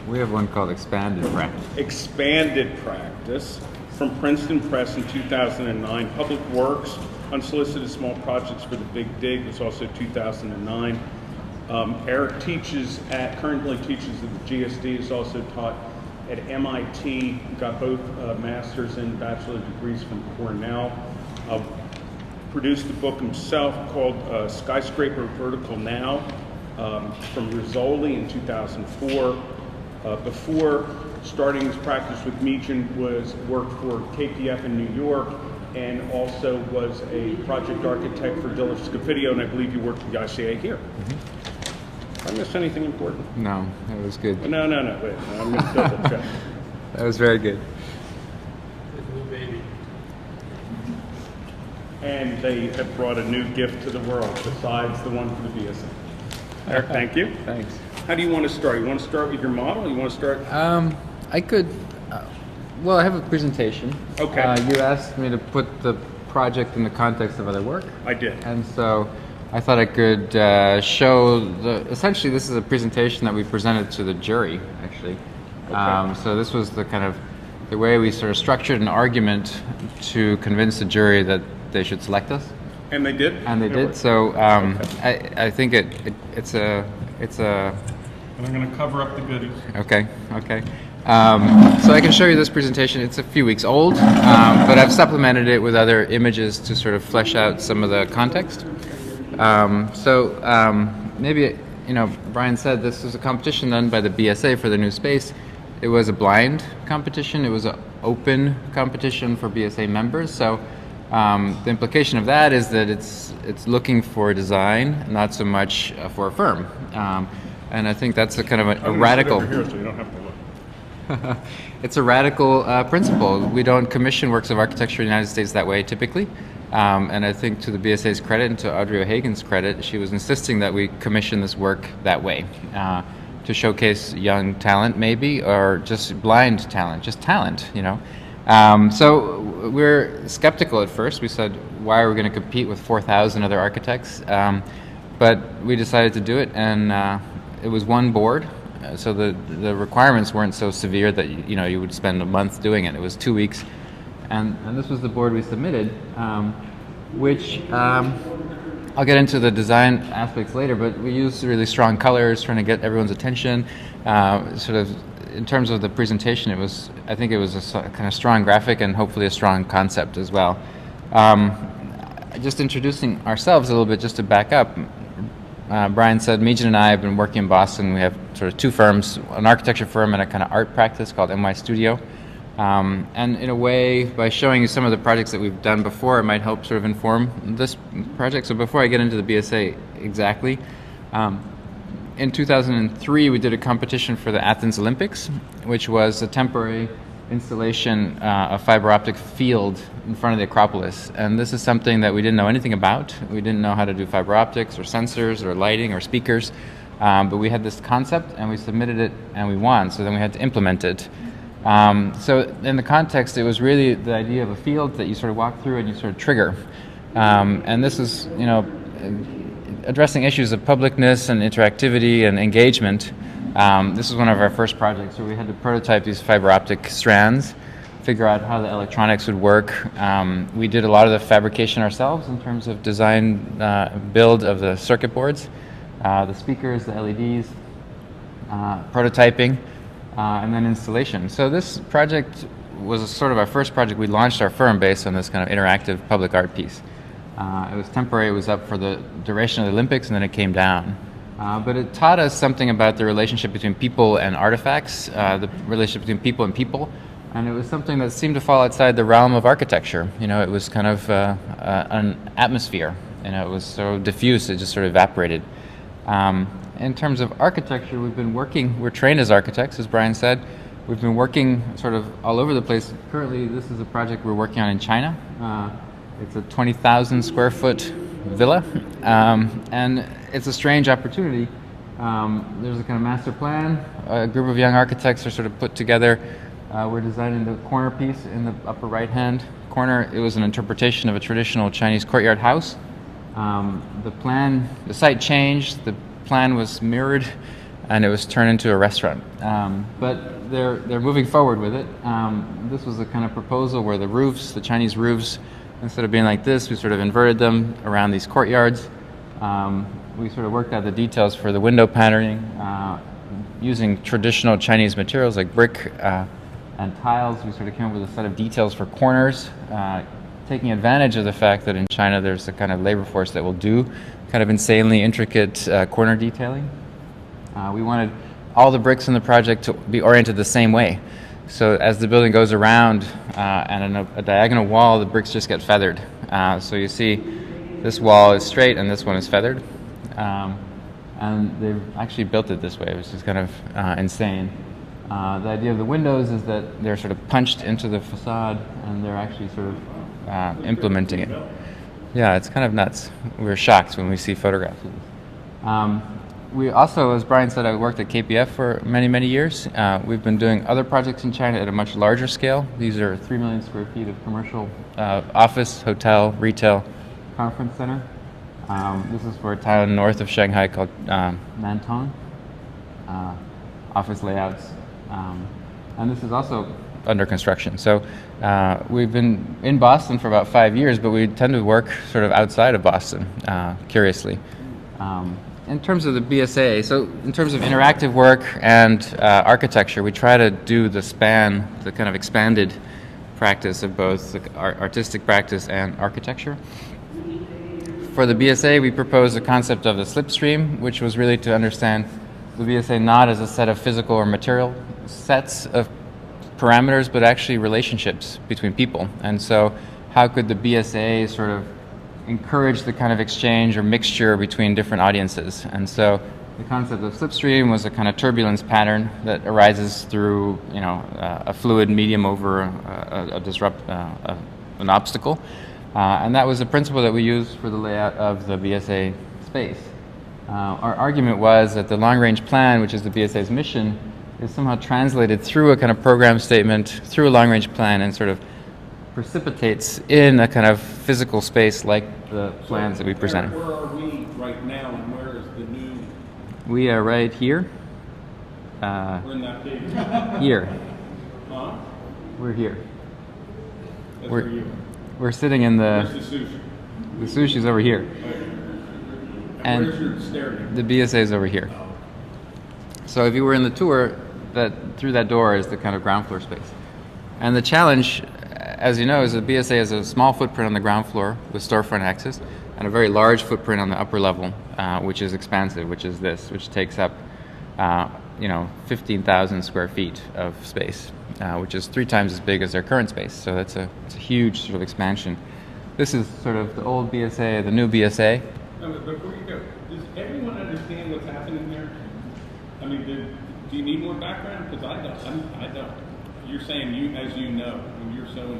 We have one called Expanded Practice. Expanded Practice from Princeton Press in 2009. Public Works, Unsolicited Small Projects for the Big Dig was also 2009. Eric currently teaches at the GSD, is also taught at MIT, got both master's and bachelor degrees from Cornell. Produced a book himself called Skyscraper Vertical Now from Rizzoli in 2004. Before starting his practice with Meacham, worked for KPF in New York and also was a project architect for Diller Scofidio, and I believe you worked with the ICA here. Did I miss anything important? No, that was good. No, wait, I'm going to double check. That was very good. And they have brought a new gift to the world besides the one for the BSA. Eric, thank you. Thanks. How do you want to start? You want to start with your model? You want to start? I could. Well, I have a presentation. Okay. You asked me to put the project in the context of other work. I did. And so I thought I could show essentially this is a presentation that we presented to the jury, actually. Okay. So this was the kind of the way we sort of structured an argument to convince the jury that they should select us. And they did? And they did. So I think it's a. And I'm going to cover up the goodies. Okay. So I can show you this presentation. It's a few weeks old, but I've supplemented it with other images to sort of flesh out some of the context. Maybe, Brian said this was a competition done by the BSA for the new space. It was a blind competition. It was an open competition for BSA members. So the implication of that is that it's looking for design, not so much for a firm. And I think that's a kind of a radical. Sit over here so you don't have to look. It's a radical principle. We don't commission works of architecture in the United States that way typically. And I think to the BSA's credit and to Audrey O'Hagan's credit, she was insisting that we commission this work that way to showcase young talent maybe, or just blind talent, just talent, So we're skeptical at first. We said, why are we going to compete with 4,000 other architects? But we decided to do it, and it was one board. So the requirements weren't so severe that you would spend a month doing it. It was 2 weeks, and this was the board we submitted, which I'll get into the design aspects later. But we used really strong colors, trying to get everyone's attention. Sort of in terms of the presentation, I think it was a kind of strong graphic and hopefully a strong concept as well. Just introducing ourselves a little bit, just to back up. Brian said, Meacham and I have been working in Boston. We have sort of two firms, an architecture firm and a kind of art practice called NY Studio. And in a way, by showing you some of the projects that we've done before, it might help sort of inform this project. So before I get into the BSA exactly, in 2003 we did a competition for the Athens Olympics, which was a temporary installation of fiber optic field in front of the Acropolis. And this is something that we didn't know anything about. We didn't know how to do fiber optics or sensors or lighting or speakers, but we had this concept and we submitted it and we won. So then we had to implement it. So in the context, it was really the idea of a field that you sort of walk through and you sort of trigger. And this is, addressing issues of publicness and interactivity and engagement. This is one of our first projects where we had to prototype these fiber optic strands, figure out how the electronics would work. We did a lot of the fabrication ourselves in terms of design, build of the circuit boards, the speakers, the LEDs, prototyping, and then installation. So this project was sort of our first project. We launched our firm based on this kind of interactive public art piece. It was temporary. It was up for the duration of the Olympics, and then it came down. But it taught us something about the relationship between people and artifacts, the relationship between people and people, and it was something that seemed to fall outside the realm of architecture. It was kind of an atmosphere. It was so diffuse, it just sort of evaporated. In terms of architecture, we're trained as architects, as Brian said. We've been working sort of all over the place. Currently, this is a project we're working on in China. It's a 20,000 square foot villa, and it's a strange opportunity. There's a kind of master plan. A group of young architects are sort of put together. We're designing the corner piece in the upper right-hand corner. It was an interpretation of a traditional Chinese courtyard house. The site changed. The plan was mirrored and it was turned into a restaurant. But they're moving forward with it. This was a kind of proposal where the roofs, the Chinese roofs, instead of being like this, we sort of inverted them around these courtyards. We sort of worked out the details for the window patterning using traditional Chinese materials like brick and tiles. We sort of came up with a set of details for corners, taking advantage of the fact that in China there's a kind of labor force that will do kind of insanely intricate corner detailing. We wanted all the bricks in the project to be oriented the same way. So as the building goes around and in a diagonal wall, the bricks just get feathered. So you see this wall is straight and this one is feathered. And they've actually built it this way, which is kind of insane. The idea of the windows is that they're sort of punched into the facade and they're actually sort of implementing it. Yeah, it's kind of nuts. We were shocked when we see photographs of this. We also, as Brian said, I worked at KPF for many, many years. We've been doing other projects in China at a much larger scale. These are 3 million square feet of commercial office, hotel, retail, conference center. This is for a town north of Shanghai called Nantong. Office layouts. And this is also under construction. So we've been in Boston for about 5 years, but we tend to work sort of outside of Boston, curiously. In terms of the BSA, so in terms of interactive work and architecture, we try to do the span, the kind of expanded practice of both the artistic practice and architecture. For the BSA, we proposed the concept of the slipstream, which was really to understand the BSA not as a set of physical or material sets of parameters, but actually relationships between people. And so how could the BSA sort of encourage the kind of exchange or mixture between different audiences? And so the concept of slipstream was a kind of turbulence pattern that arises through, a fluid medium over an obstacle. And that was a principle that we used for the layout of the BSA space. Our argument was that the long-range plan, which is the BSA's mission, is somehow translated through a kind of program statement, through a long-range plan, and sort of precipitates in a kind of physical space like the plans that we presented. Where are we right now, and where is the new? We are right here. We're in that big. Here. Huh? We're here. That's where you are. We're sitting in the. Where's the sushi? The sushi's over here. And where's your stairway? The BSA is over here. So if you were in the tour, that through that door is the kind of ground floor space. And the challenge, as you know, is that BSA has a small footprint on the ground floor with storefront access, and a very large footprint on the upper level, which is expansive, which is this, which takes up, 15,000 square feet of space, which is 3 times as big as their current space. So it's a huge sort of expansion. This is sort of the old BSA, the new BSA. No, but before you go, does everyone understand what's happening there? I mean, do you need more background? Because I don't. I don't. You're saying as you know, and you're so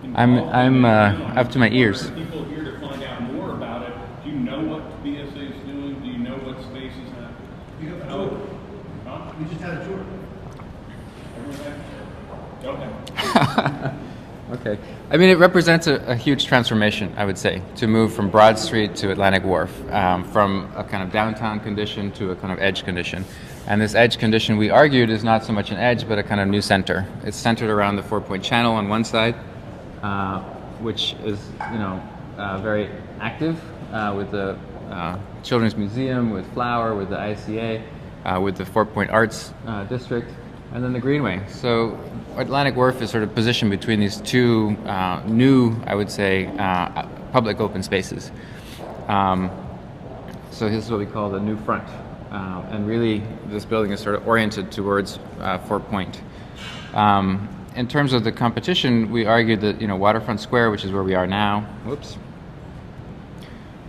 involved. I'm up to my ears. People here to find out more about it. Do you know what BSA is doing? Do you know what spaces have? You have a tour. Huh? We just had a tour. Everyone have? Go ahead. Okay. I mean, it represents a huge transformation, I would say, to move from Broad Street to Atlantic Wharf, from a kind of downtown condition to a kind of edge condition. And this edge condition, we argued, is not so much an edge, but a kind of new center. It's centered around the 4-point channel on one side, which is, very active with the Children's Museum, with Flower, with the ICA, with the 4-point Arts District, and then the Greenway. So Atlantic Wharf is sort of positioned between these two new, I would say, public open spaces. So this is what we call the new front. And really, this building is sort of oriented towards 4-point. In terms of the competition, we argued that Waterfront Square, which is where we are now,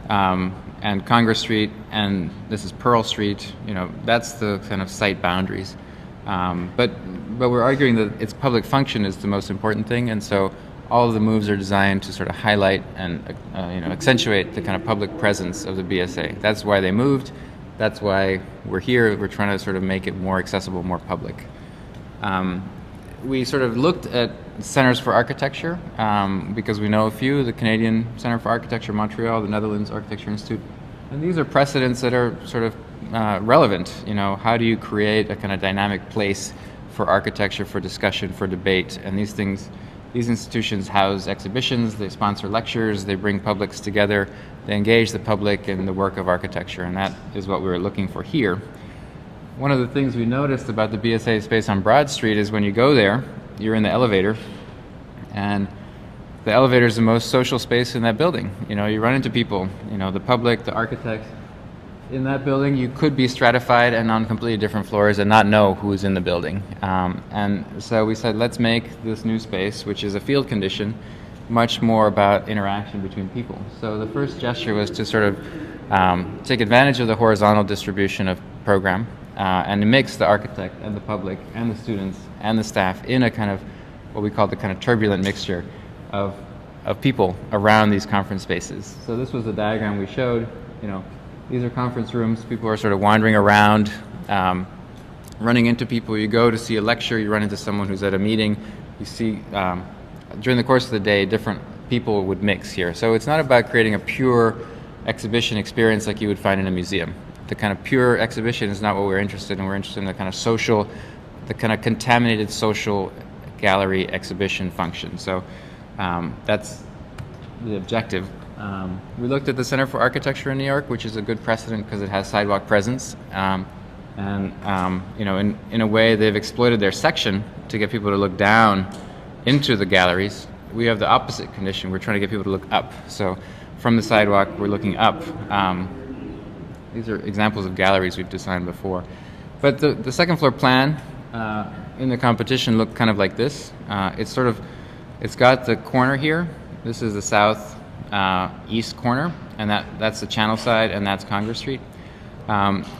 and Congress Street, and this is Pearl Street. That's the kind of site boundaries. But we're arguing that its public function is the most important thing, and so all of the moves are designed to sort of highlight and accentuate the kind of public presence of the BSA. That's why they moved. That's why we're here. We're trying to sort of make it more accessible, more public. We sort of looked at centers for architecture because we know a few, the Canadian Center for Architecture, Montreal, the Netherlands Architecture Institute. And these are precedents that are sort of relevant. You know, how do you create a kind of dynamic place for architecture, for discussion, for debate? And these things, these institutions house exhibitions, they sponsor lectures, they bring publics together, they engage the public in the work of architecture, and that is what we were looking for here. One of the things we noticed about the BSA space on Broad Street is when you go there, you're in the elevator, and the elevator is the most social space in that building. You know, you run into people, you know, the public, the architects. In that building, you could be stratified and on completely different floors and not know who's in the building. And so we said, let's make this new space, which is a field condition, much more about interaction between people. So the first gesture was to sort of take advantage of the horizontal distribution of program and mix the architect and the public and the students and the staff in a kind of what we call the kind of turbulent mixture of people around these conference spaces. So this was the diagram we showed. You know, these are conference rooms. People are sort of wandering around, running into people. You go to see a lecture, you run into someone who's at a meeting. You see, during the course of the day, different people would mix here. So it's not about creating a pure exhibition experience like you would find in a museum. The kind of pure exhibition is not what we're interested in. We're interested in the kind of social, the kind of contaminated social gallery exhibition function. So that's the objective. We looked at the Center for Architecture in New York, which is a good precedent because it has sidewalk presence. You know, in a way, they've exploited their section to get people to look down into the galleries. We have the opposite condition. We're trying to get people to look up. So from the sidewalk, we're looking up. These are examples of galleries we've designed before. But the second floor plan in the competition looked kind of like this. It's got the corner here. This is the south east corner, and that's the Channel side, and that's Congress Street.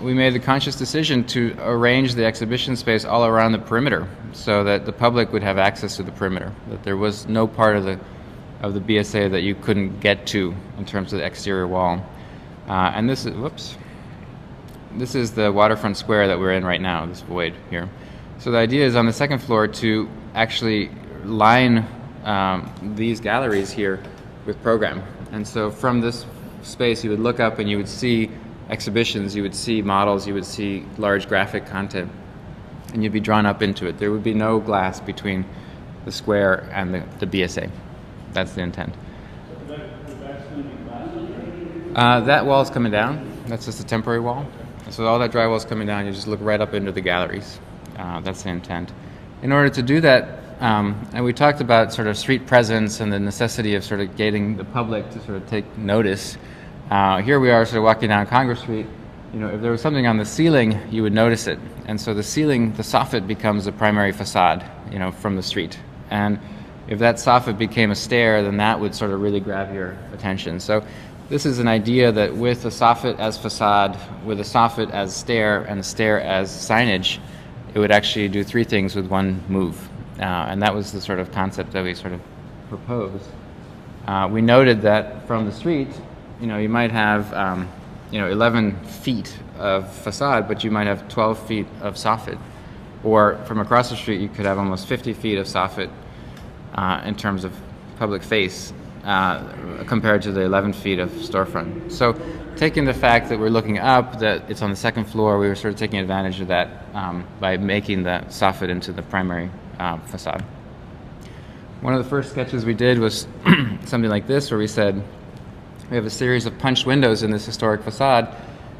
We made the conscious decision to arrange the exhibition space all around the perimeter so that the public would have access to the perimeter, that there was no part of the BSA that you couldn't get to in terms of the exterior wall. And this is the waterfront square that we're in right now, this void here. So the idea is on the second floor to actually line these galleries here with program. And so from this space you would look up and you would see exhibitions, you would see models, you would see large graphic content, and you'd be drawn up into it. There would be no glass between the square and the BSA. That's the intent. That wall is coming down. That's just a temporary wall. So all that drywall is coming down. You just look right up into the galleries. That's the intent. In order to do that, and we talked about sort of street presence and the necessity of sort of getting the public to sort of take notice. Here we are sort of walking down Congress Street. You know, if there was something on the ceiling, you would notice it. And so the ceiling, the soffit becomes the primary facade, you know, from the street. And if that soffit became a stair, then that would sort of really grab your attention. So this is an idea that with a soffit as facade, with a soffit as stair, and a stair as signage, it would actually do three things with one move. And that was the sort of concept that we sort of proposed. We noted that from the street, you know, you might have, 11 feet of facade, but you might have 12 feet of soffit. Or from across the street, you could have almost 50 feet of soffit in terms of public face compared to the 11 feet of storefront. So taking the fact that we're looking up, that it's on the second floor, we were sort of taking advantage of that by making the soffit into the primary facade. One of the first sketches we did was something like this, where we said, we have a series of punched windows in this historic facade,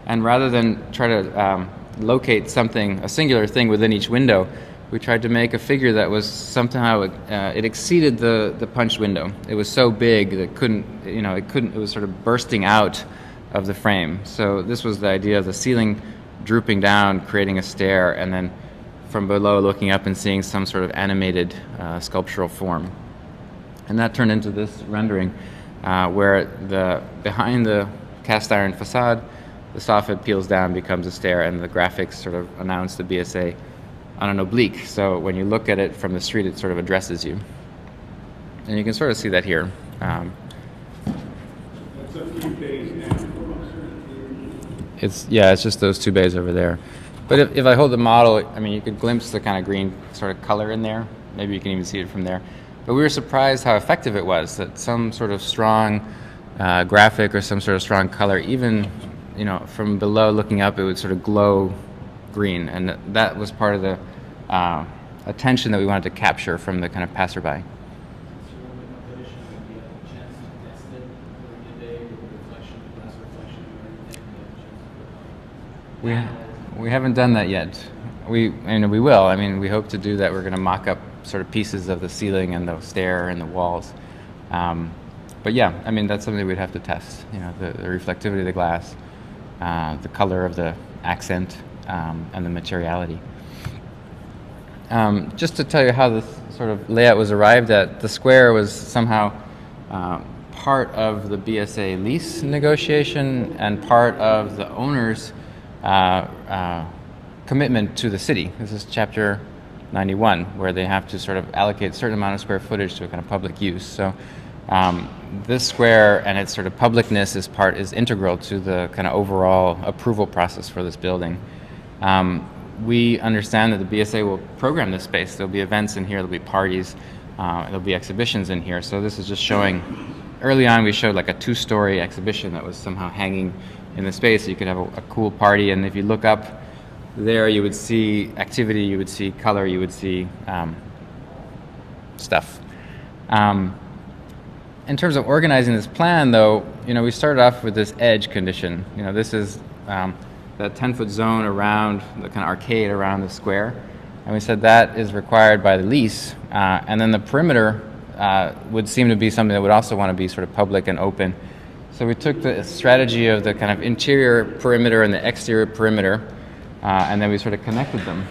and rather than try to locate something, a singular thing within each window, we tried to make a figure that was somehow, it exceeded the punched window. It was so big that it was sort of bursting out of the frame. So this was the idea of the ceiling drooping down, creating a stair, and then from below looking up and seeing some sort of animated sculptural form. And that turned into this rendering where behind the cast iron facade, the soffit peels down, becomes a stair, and the graphics sort of announce the BSA on an oblique. So when you look at it from the street, it sort of addresses you. And you can sort of see that here. That's a few bays now. It's just those two bays over there. But if I hold the model, I mean, you could glimpse the kind of green sort of color in there. Maybe you can even see it from there. But we were surprised how effective it was, that some sort of strong graphic or some sort of strong color, even you know, from below looking up, it would sort of glow green, and that was part of the attention that we wanted to capture from the kind of passerby. We haven't done that yet. We will. I mean, we hope to do that. We're going to mock up sort of pieces of the ceiling and the stair and the walls. But yeah, I mean, that's something we'd have to test. You know, the reflectivity of the glass, the color of the accent, and the materiality. Just to tell you how this sort of layout was arrived at, the square was somehow part of the BSA lease negotiation and part of the owner's commitment to the city. This is Chapter 91, where they have to sort of allocate a certain amount of square footage to a kind of public use. So this square and its sort of publicness is integral to the kind of overall approval process for this building. We understand that the BSA will program this space. There'll be events in here, there'll be parties, there'll be exhibitions in here. So this is just showing, early on we showed like a 2-story exhibition that was somehow hanging in the space. So you could have a cool party, and if you look up there, you would see activity, you would see color, you would see stuff. In terms of organizing this plan, though, you know, we started off with this edge condition. You know, this is that 10-foot zone around the kind of arcade around the square, and we said that is required by the lease, and then the perimeter would seem to be something that would also want to be sort of public and open. So we took the strategy of the kind of interior perimeter and the exterior perimeter, and then we sort of connected them,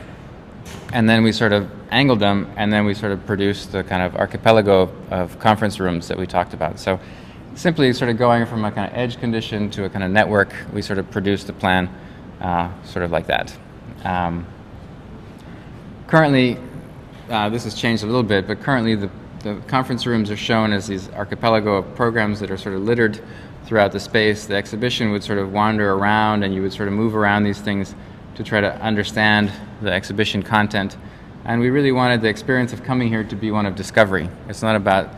and then we sort of angled them, and then we sort of produced the kind of archipelago of conference rooms that we talked about. So simply sort of going from a kind of edge condition to a kind of network, we sort of produced the plan sort of like that. Currently, this has changed a little bit, but currently the conference rooms are shown as these archipelago of programs that are sort of littered throughout the space. The exhibition would sort of wander around, and you would sort of move around these things to try to understand the exhibition content. And we really wanted the experience of coming here to be one of discovery. It's not about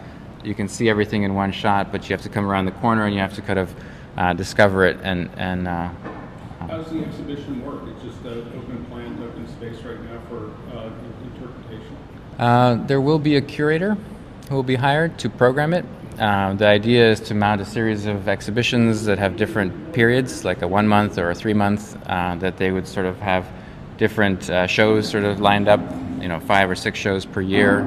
you can see everything in one shot, but you have to come around the corner and you have to kind of discover it. And how does the exhibition work? It's just an open plan, open space right now for interpretation? There will be a curator who will be hired to program it. The idea is to mount a series of exhibitions that have different periods, like a 1 month or a 3 month, that they would sort of have different shows sort of lined up, you know, 5 or 6 shows per year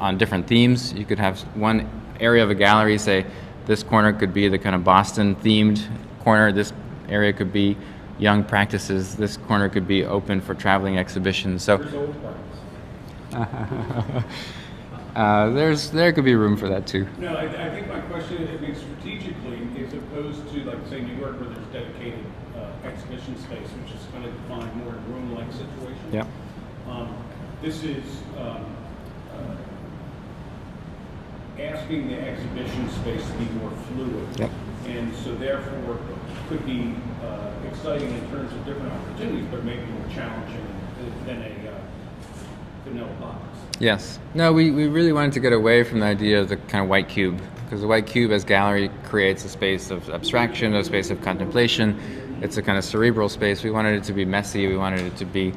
on different themes. You could have one area of a gallery, say this corner could be the kind of Boston themed corner, this area could be young practices, this corner could be open for traveling exhibitions. So There's old practice. there could be room for that too. No, I think my question is, I mean, strategically, as opposed to, like, say, New York, where there's dedicated exhibition space, which is kind of defined more in room-like situation. Yeah. This is asking the exhibition space to be more fluid. Yep. And so therefore could be exciting in terms of different opportunities, but maybe more challenging than a vanilla box. Yes. No, we really wanted to get away from the idea of the kind of white cube, because the white cube as gallery creates a space of abstraction, a space of contemplation. It's a kind of cerebral space. We wanted it to be messy. We wanted it to be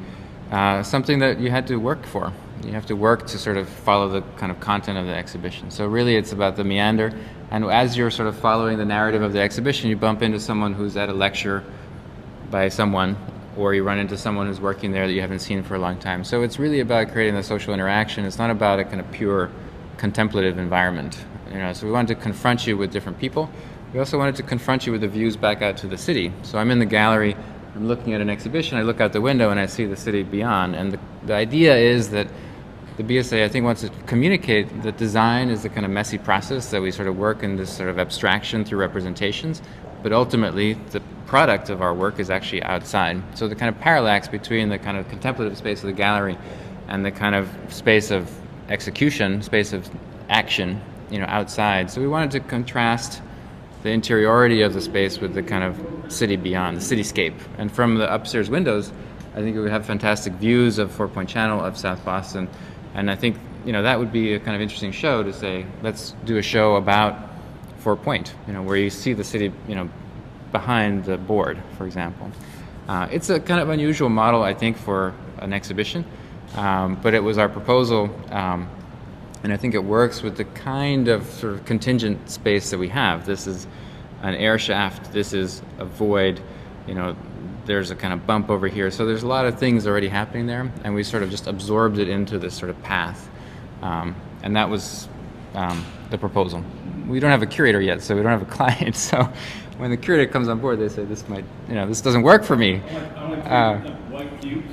something that you had to work for. You have to work to sort of follow the kind of content of the exhibition. So really it's about the meander. And as you're sort of following the narrative of the exhibition, you bump into someone who's at a lecture by someone, or you run into someone who's working there that you haven't seen for a long time. So it's really about creating the social interaction. It's not about a kind of pure contemplative environment. You know, so we wanted to confront you with different people. We also wanted to confront you with the views back out to the city. So I'm in the gallery, I'm looking at an exhibition, I look out the window and I see the city beyond. And the idea is that the BSA, I think, wants to communicate that design is the kind of messy process that we sort of work in this sort of abstraction through representations, but ultimately the product of our work is actually outside. So the kind of parallax between the kind of contemplative space of the gallery and the kind of space of execution, space of action, you know, outside. So we wanted to contrast the interiority of the space with the kind of city beyond, the cityscape. And from the upstairs windows, I think it would have fantastic views of Four Point Channel, of South Boston. And I think, you know, that would be a kind of interesting show to say, let's do a show about Four Point, you know, where you see the city, you know, behind the board, for example. It's a kind of unusual model, I think, for an exhibition, but it was our proposal, and I think it works with the kind of sort of contingent space that we have. This is an air shaft, this is a void, you know, there's a kind of bump over here. So there's a lot of things already happening there, and we sort of just absorbed it into this sort of path. And that was the proposal. We don't have a curator yet, so we don't have a client. So when the curator comes on board, they say, this might, you know, this doesn't work for me.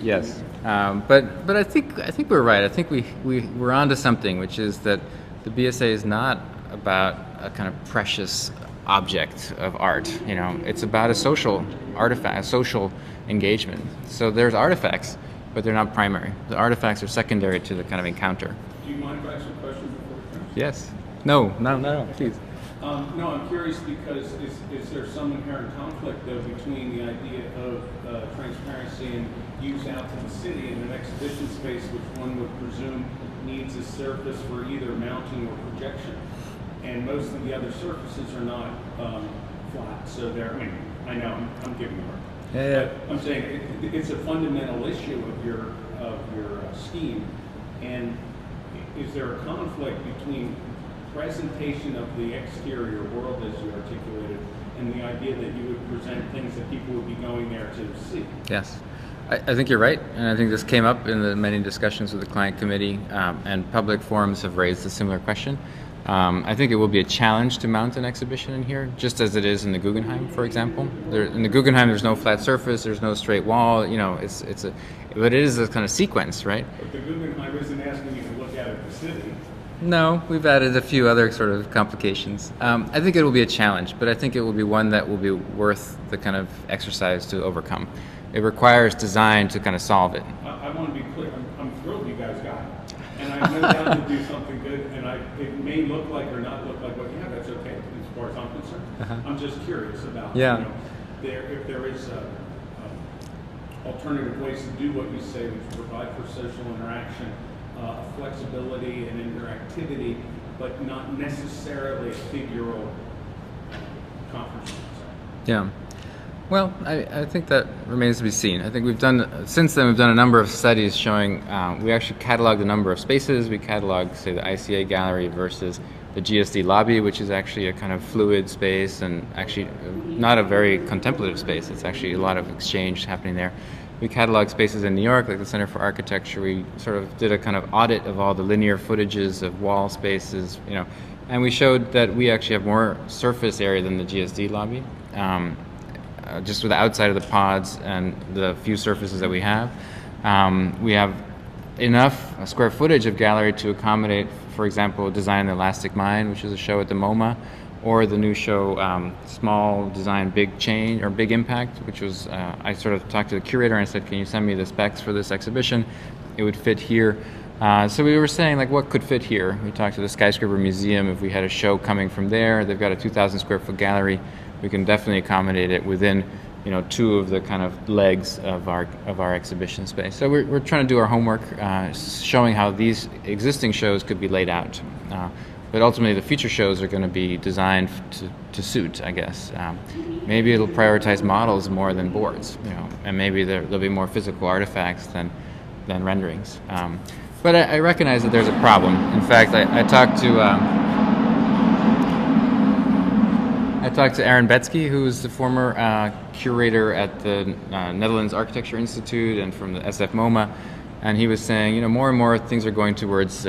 Yes. But I think we're right. I think we're onto something, which is that the BSA is not about a kind of precious object of art. You know, it's about a social artifact, a social engagement. So there's artifacts, but they're not primary. The artifacts are secondary to the kind of encounter. Do you mind if I ask a question before we finish? Yes. No, please. No, I'm curious because is there some inherent conflict, though, between the idea of transparency and use out to the city in an exhibition space, which one would presume needs a surface for either mounting or projection? And most of the other surfaces are not flat, so they're, I mean, I know I'm giving them. Yeah. But I'm saying it's a fundamental issue of your scheme. And is there a conflict between presentation of the exterior world as you articulated and the idea that you would present things that people would be going there to see? Yes. I think you're right, and I think this came up in the many discussions with the client committee, and public forums have raised a similar question. I think it will be a challenge to mount an exhibition in here, just as it is in the Guggenheim, for example. In the Guggenheim, there's no flat surface, there's no straight wall. You know, but it is a kind of sequence, right? But the Guggenheim isn't asking you to look out at the city. No, we've added a few other sort of complications. I think it will be a challenge, but I think it will be one that will be worth the kind of exercise to overcome. It requires design to kind of solve it. I want to be clear. I'm thrilled you guys got it. And I have no doubt to do something good, and it may look like or not look like what you have. That's okay as far as I'm concerned. I'm just curious about you know, if there is alternative ways to do what you say, which provide for social interaction, flexibility and interactivity, but not necessarily a figural conference room. Yeah. Well, I think that remains to be seen. I think since then we've done a number of studies showing, we actually cataloged a number of spaces. We cataloged, say, the ICA gallery versus the GSD lobby, which is actually a kind of fluid space and actually not a very contemplative space. It's actually a lot of exchange happening there. We cataloged spaces in New York, like the Center for Architecture. We sort of did a kind of audit of all the linear footages of wall spaces, you know, and we showed that we actually have more surface area than the GSD lobby. Just with the outside of the pods and the few surfaces that we have enough square footage of gallery to accommodate, for example, Design the Elastic Mind, which is a show at the MoMA, or the new show, Small Design, Big Change, or Big Impact, which was, I sort of talked to the curator and I said, can you send me the specs for this exhibition? It would fit here. So we were saying, like, what could fit here? We talked to the Skyscraper Museum. If we had a show coming from there, they've got a 2,000 square foot gallery. We can definitely accommodate it within, you know, two of the kind of legs of our exhibition space. So we're trying to do our homework, showing how these existing shows could be laid out. But ultimately, the future shows are going to be designed to suit, I guess. Maybe it'll prioritize models more than boards, you know, and maybe there'll be more physical artifacts than renderings. But I recognize that there's a problem. In fact, I talked to Aaron Betsky, who is the former curator at the Netherlands Architecture Institute and from the SF MoMA, and he was saying, you know, more and more things are going towards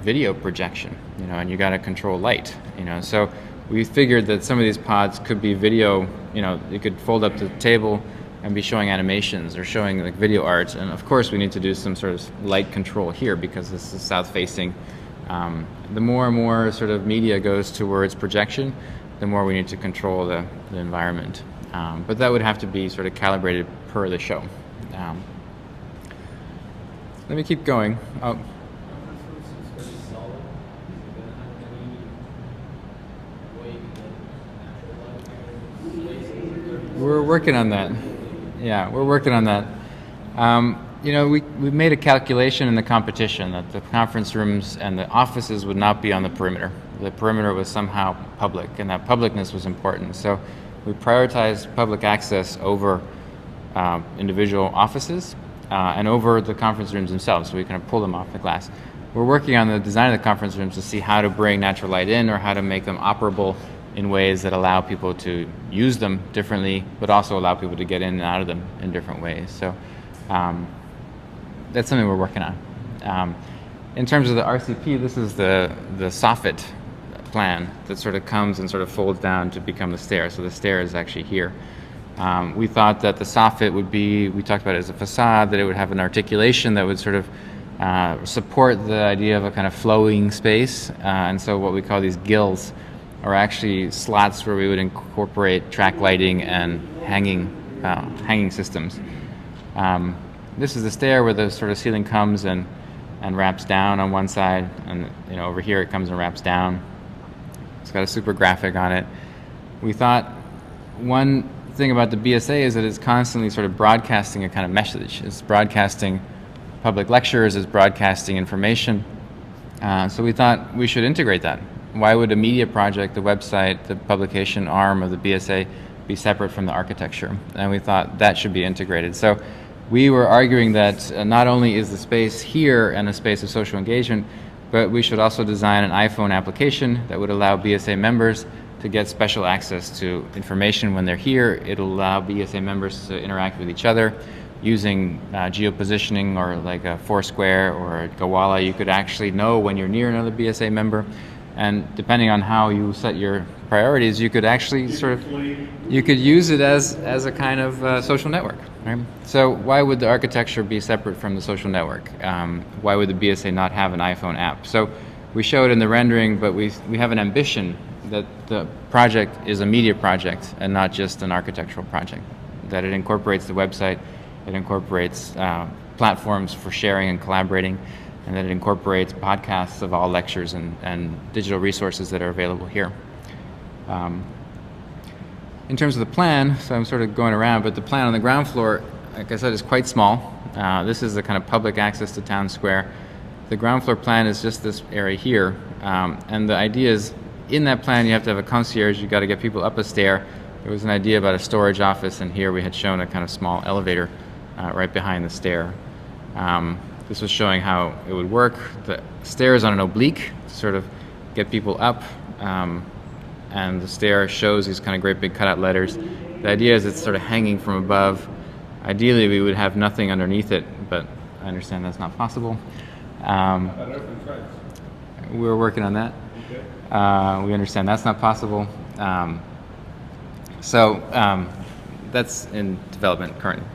video projection, you know, and you got to control light, you know. So we figured that some of these pods could be video, you know, you could fold up the table and be showing animations or showing like video art, and of course we need to do some sort of light control here because this is south facing. The more and more sort of media goes towards projection, the more we need to control the environment. But that would have to be sort of calibrated per the show. Let me keep going. Oh. We're working on that. Yeah, we're working on that. You know, we made a calculation in the competition that the conference rooms and the offices would not be on the perimeter. The perimeter was somehow public, and that publicness was important. So we prioritized public access over individual offices and over the conference rooms themselves, so we kind of pull them off the glass. We're working on the design of the conference rooms to see how to bring natural light in or how to make them operable in ways that allow people to use them differently, but also allow people to get in and out of them in different ways. So that's something we're working on. In terms of the RCP, this is the soffit plan that sort of comes and sort of folds down to become the stair. So the stair is actually here. We thought that the soffit would be, we talked about it as a facade, that it would have an articulation that would sort of support the idea of a kind of flowing space. And so what we call these gills are actually slots where we would incorporate track lighting and hanging systems. This is the stair where the sort of ceiling comes and wraps down on one side, and over here it comes and wraps down. It's got a super graphic on it. We thought one thing about the BSA is that it's constantly sort of broadcasting a kind of message. It's broadcasting public lectures, it's broadcasting information. So we thought we should integrate that. Why would a media project, the website, the publication arm of the BSA be separate from the architecture? And we thought that should be integrated. So we were arguing that not only is the space here and a space of social engagement, but we should also design an iPhone application that would allow BSA members to get special access to information when they're here. It'll allow BSA members to interact with each other using geopositioning, or like a Foursquare or a Gowalla. You could actually know when you're near another BSA member. And depending on how you set your priorities, you could actually you could use it as a kind of social network, right? So why would the architecture be separate from the social network? Why would the BSA not have an iPhone app? So we show it in the rendering, but we have an ambition that the project is a media project and not just an architectural project, that it incorporates the website, it incorporates platforms for sharing and collaborating, and that it incorporates podcasts of all lectures and digital resources that are available here. In terms of the plan, so I'm sort of going around, but the plan on the ground floor, like I said, is quite small. This is the kind of public access to town square. The ground floor plan is just this area here, and the idea is, in that plan you have to have a concierge, you've got to get people up a stair. There was an idea about a storage office, and here we had shown a kind of small elevator right behind the stair. This was showing how it would work. The stair is on an oblique to sort of get people up, and the stair shows these kind of great big cutout letters. The idea is it's sort of hanging from above. Ideally, we would have nothing underneath it, but I understand that's not possible. We're working on that. We understand that's not possible. So that's in development currently.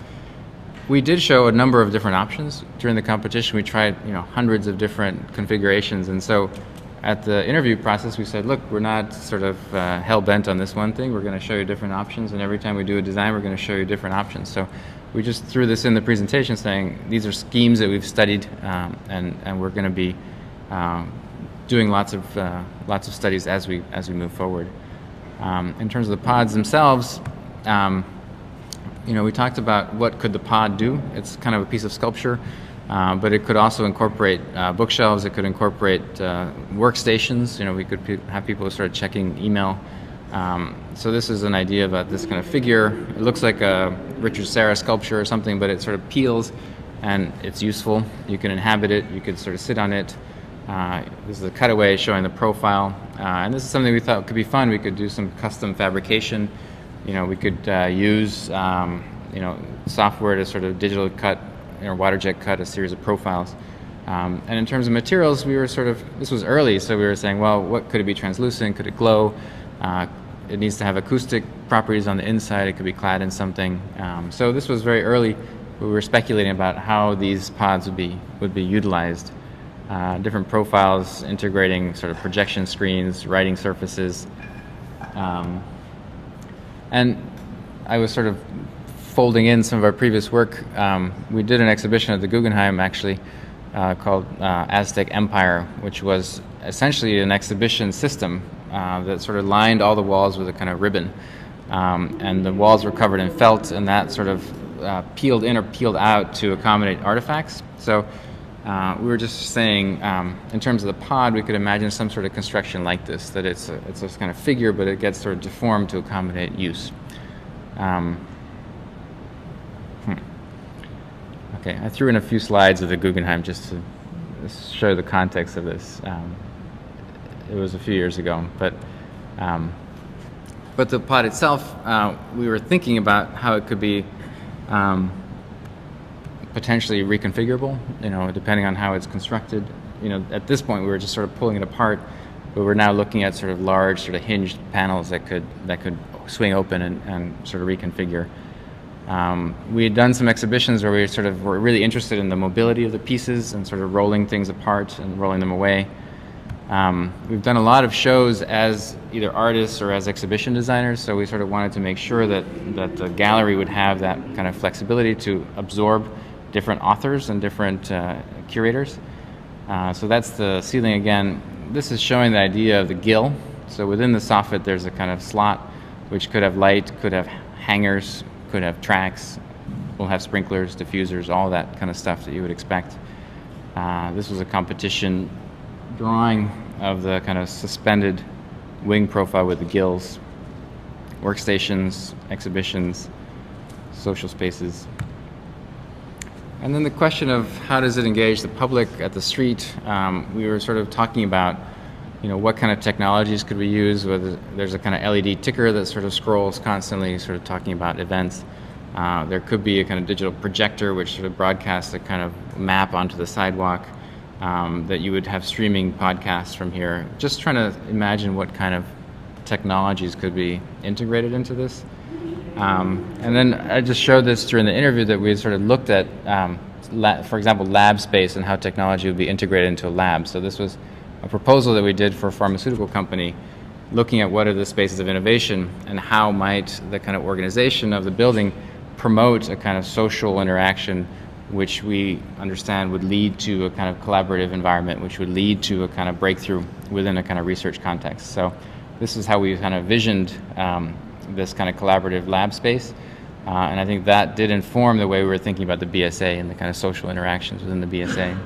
We did show a number of different options during the competition. We tried, hundreds of different configurations, and so at the interview process we said, look, we're not sort of hell-bent on this one thing. We're going to show you different options, and every time we do a design we're going to show you different options. So we just threw this in the presentation saying these are schemes that we've studied, and we're going to be doing lots of studies as we move forward. In terms of the pods themselves, we talked about what could the pod do. It's kind of a piece of sculpture, but it could also incorporate bookshelves. It could incorporate workstations. We could have people start checking email. So this is an idea about this kind of figure. It looks like a Richard Serra sculpture or something, but it sort of peels, and it's useful. You can inhabit it. You could sort of sit on it. This is a cutaway showing the profile, and this is something we thought could be fun. We could do some custom fabrication. We could use software to sort of digital cut or waterjet cut a series of profiles. And in terms of materials, we were this was early, so we were saying, well, what could it be translucent? Could it glow? It needs to have acoustic properties on the inside. It could be clad in something. So this was very early. We were speculating about how these pods would be utilized. Different profiles, integrating sort of projection screens, writing surfaces. And I was sort of folding in some of our previous work. We did an exhibition at the Guggenheim, actually, called Aztec Empire, which was essentially an exhibition system that sort of lined all the walls with a kind of ribbon. And the walls were covered in felt, and that sort of peeled in or peeled out to accommodate artifacts. So we were just saying, in terms of the pod, we could imagine some sort of construction like this, that it's a kind of figure, but it gets sort of deformed to accommodate use. Um, Okay, I threw in a few slides of the Guggenheim just to show the context of this. It was a few years ago, but the pod itself, we were thinking about how it could be potentially reconfigurable, depending on how it's constructed. At this point, we were just sort of pulling it apart, but we're now looking at sort of large, sort of hinged panels that could swing open and sort of reconfigure. We had done some exhibitions where we were really interested in the mobility of the pieces and sort of rolling things apart and rolling them away. We've done a lot of shows as either artists or as exhibition designers, so we sort of wanted to make sure that the gallery would have that kind of flexibility to absorb different authors and different curators. So that's the ceiling again. This is showing the idea of the gill. So within the soffit there's a kind of slot which could have light, could have hangers, could have tracks, will have sprinklers, diffusers, all that kind of stuff that you would expect. This was a competition drawing of the kind of suspended wing profile with the gills, workstations, exhibitions, social spaces. And then the question of how does it engage the public at the street, we were sort of talking about what kind of technologies could we use, whether there's a kind of LED ticker that sort of scrolls constantly, sort of talking about events. There could be a kind of digital projector which sort of broadcasts a kind of map onto the sidewalk, that you would have streaming podcasts from here. Just trying to imagine what kind of technologies could be integrated into this. And then I just showed this during the interview that we sort of looked at, for example, lab space and how technology would be integrated into a lab. So this was a proposal that we did for a pharmaceutical company, looking at what are the spaces of innovation and how might the kind of organization of the building promote a kind of social interaction which we understand would lead to a kind of collaborative environment, which would lead to a kind of breakthrough within a kind of research context. So this is how we kind of visioned this kind of collaborative lab space. And I think that did inform the way we were thinking about the BSA and the kind of social interactions within the BSA.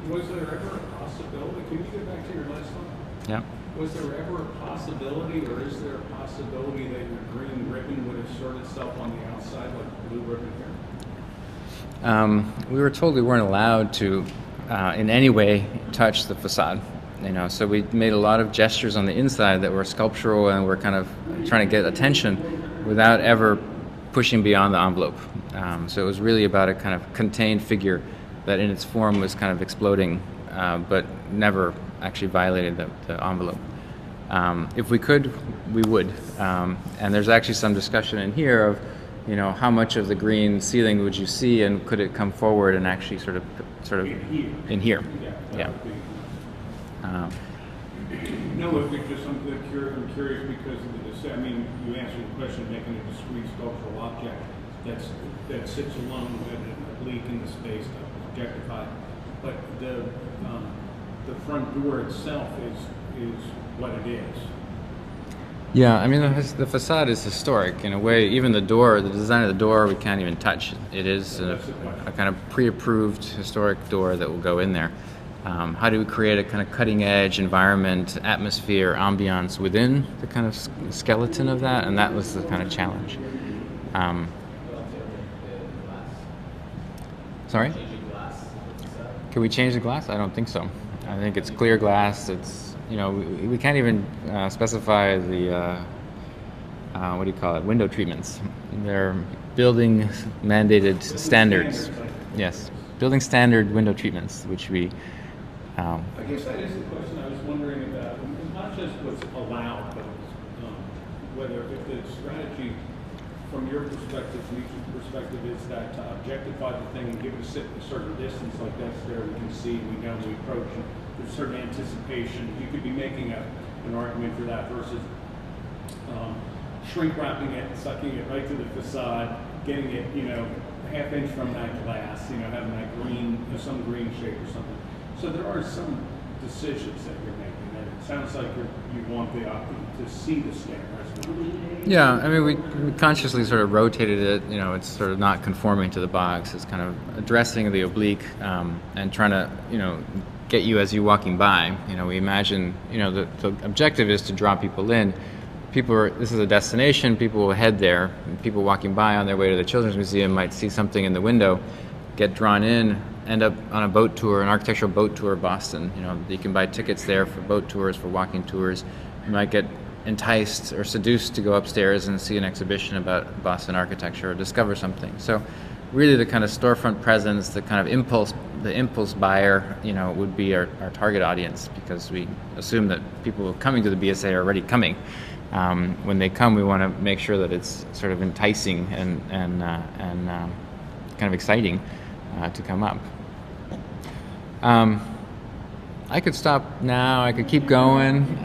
Was there ever a possibility, can you get back to your last one? Yeah. Was there ever a possibility, or is there a possibility that your green ribbon would assert itself on the outside like the blue ribbon here? We were told we weren't allowed to in any way touch the facade. So we made a lot of gestures on the inside that were sculptural and were kind of trying to get attention without ever pushing beyond the envelope. So it was really about a kind of contained figure that in its form was kind of exploding, but never actually violated the envelope. If we could, we would. And there's actually some discussion in here of, how much of the green ceiling would you see, and could it come forward and actually sort of in here? Yeah. No, if it's just something that I'm curious because of you answered the question of making a discrete sculptural object that sits alone with an oblique in the space to objectify. But the front door itself is what it is. Yeah, the facade is historic in a way. Even the door, the design of the door, we can't even touch. It is a kind of pre-approved historic door that will go in there. How do we create a kind of cutting-edge environment, atmosphere, ambiance within the kind of skeleton of that? And that was the kind of challenge. Sorry? Can we change the glass? I don't think so. I think it's clear glass. It's, we can't even specify the, what do you call it, window treatments. They're building mandated standards. Yes, building standard window treatments, which we... I guess that is the question I was wondering about, not just what's allowed, but whether if the strategy from your perspective, from each perspective, is that to objectify the thing and give it a certain distance, like that's there, we can see, we know we approach, and there's certain anticipation. You could be making an argument for that versus shrink wrapping it, sucking it right to the facade, getting it, half inch from that glass, having that green, some green shape or something. So there are some decisions that you're making, and it sounds like you want to see the scale as well. Yeah, we consciously sort of rotated it. It's sort of not conforming to the box. It's kind of addressing the oblique and trying to, get you as you're walking by. We imagine, the objective is to draw people in. this is a destination, people will head there. People walking by on their way to the Children's Museum might see something in the window, get drawn in, end up on a boat tour, an architectural boat tour of Boston. You can buy tickets there for boat tours, for walking tours. You might get enticed or seduced to go upstairs and see an exhibition about Boston architecture or discover something. So really the kind of storefront presence, the kind of impulse buyer, would be our target audience, because we assume that people coming to the BSA are already coming. When they come, we want to make sure that it's sort of enticing and kind of exciting to come up. I could stop now. I could keep going.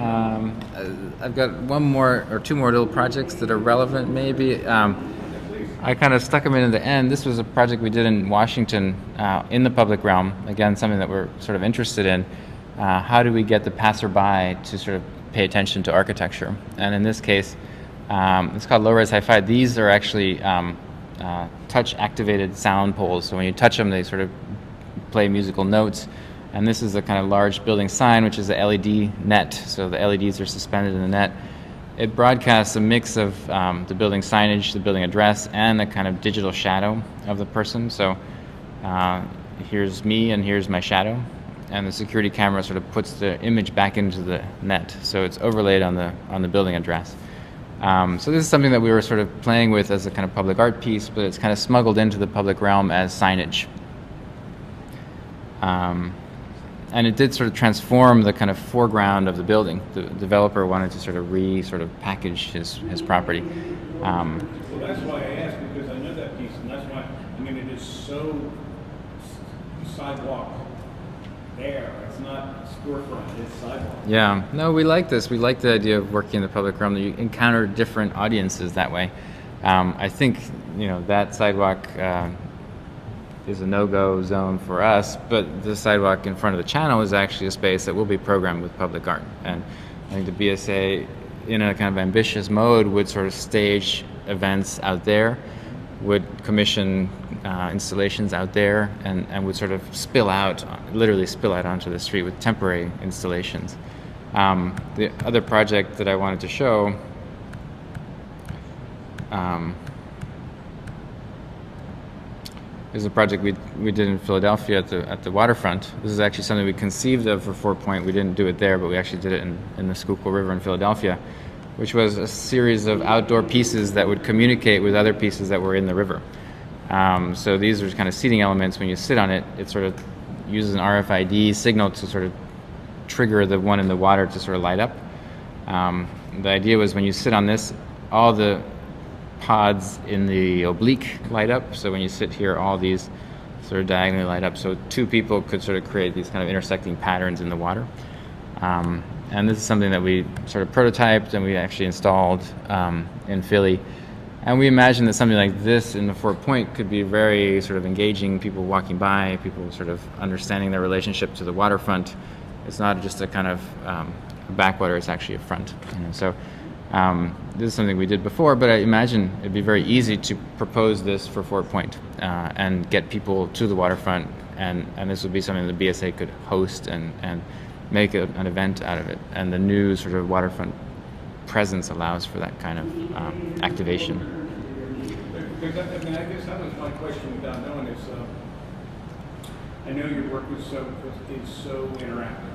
I've got one more or two more little projects that are relevant, maybe. I kind of stuck them in at the end. This was a project we did in Washington in the public realm. Again, something that we're sort of interested in. How do we get the passerby to sort of pay attention to architecture? And in this case, it's called low-res hi-fi. These are actually touch-activated sound poles. So when you touch them, they sort of play musical notes. And this is a kind of large building sign, which is a LED net. So the LEDs are suspended in the net. It broadcasts a mix of the building signage, the building address, and a kind of digital shadow of the person. So here's me and here's my shadow. And the security camera sort of puts the image back into the net. So it's overlaid on the building address. So this is something that we were sort of playing with as a kind of public art piece, but it's kind of smuggled into the public realm as signage. And it did sort of transform the kind of foreground of the building. The developer wanted to sort of package his property. Well, that's why I asked, because I know that piece, and that's why, it is so sidewalk there. It's not storefront, it's sidewalk. Yeah, no, we like this. We like the idea of working in the public realm. You encounter different audiences that way. I think, that sidewalk is a no-go zone for us, but the sidewalk in front of the channel is actually a space that will be programmed with public art. And I think the BSA, in a kind of ambitious mode, would sort of stage events out there, would commission installations out there, and would sort of literally spill out onto the street with temporary installations. The other project that I wanted to show is a project we did in Philadelphia at the waterfront. This is actually something we conceived of for 4 Point. We didn't do it there, but we actually did it in the Schuylkill River in Philadelphia, which was a series of outdoor pieces that would communicate with other pieces that were in the river. So these are kind of seating elements. When you sit on it, it sort of uses an RFID signal to sort of trigger the one in the water to sort of light up. The idea was when you sit on this, all the pods in the oblique light up. So when you sit here, all these sort of diagonally light up. So two people could sort of create these kind of intersecting patterns in the water. And this is something that we sort of prototyped and we actually installed in Philly. And we imagined that something like this in the 4 Point could be very sort of engaging, people walking by, people sort of understanding their relationship to the waterfront. It's not just a kind of a backwater, it's actually a front. So this is something we did before, but I imagine it'd be very easy to propose this for 4 Point and get people to the waterfront, and this would be something the BSA could host and make an event out of it. And the new sort of waterfront presence allows for that kind of activation. Because I guess that was my question without knowing is, I know your work is so interactive,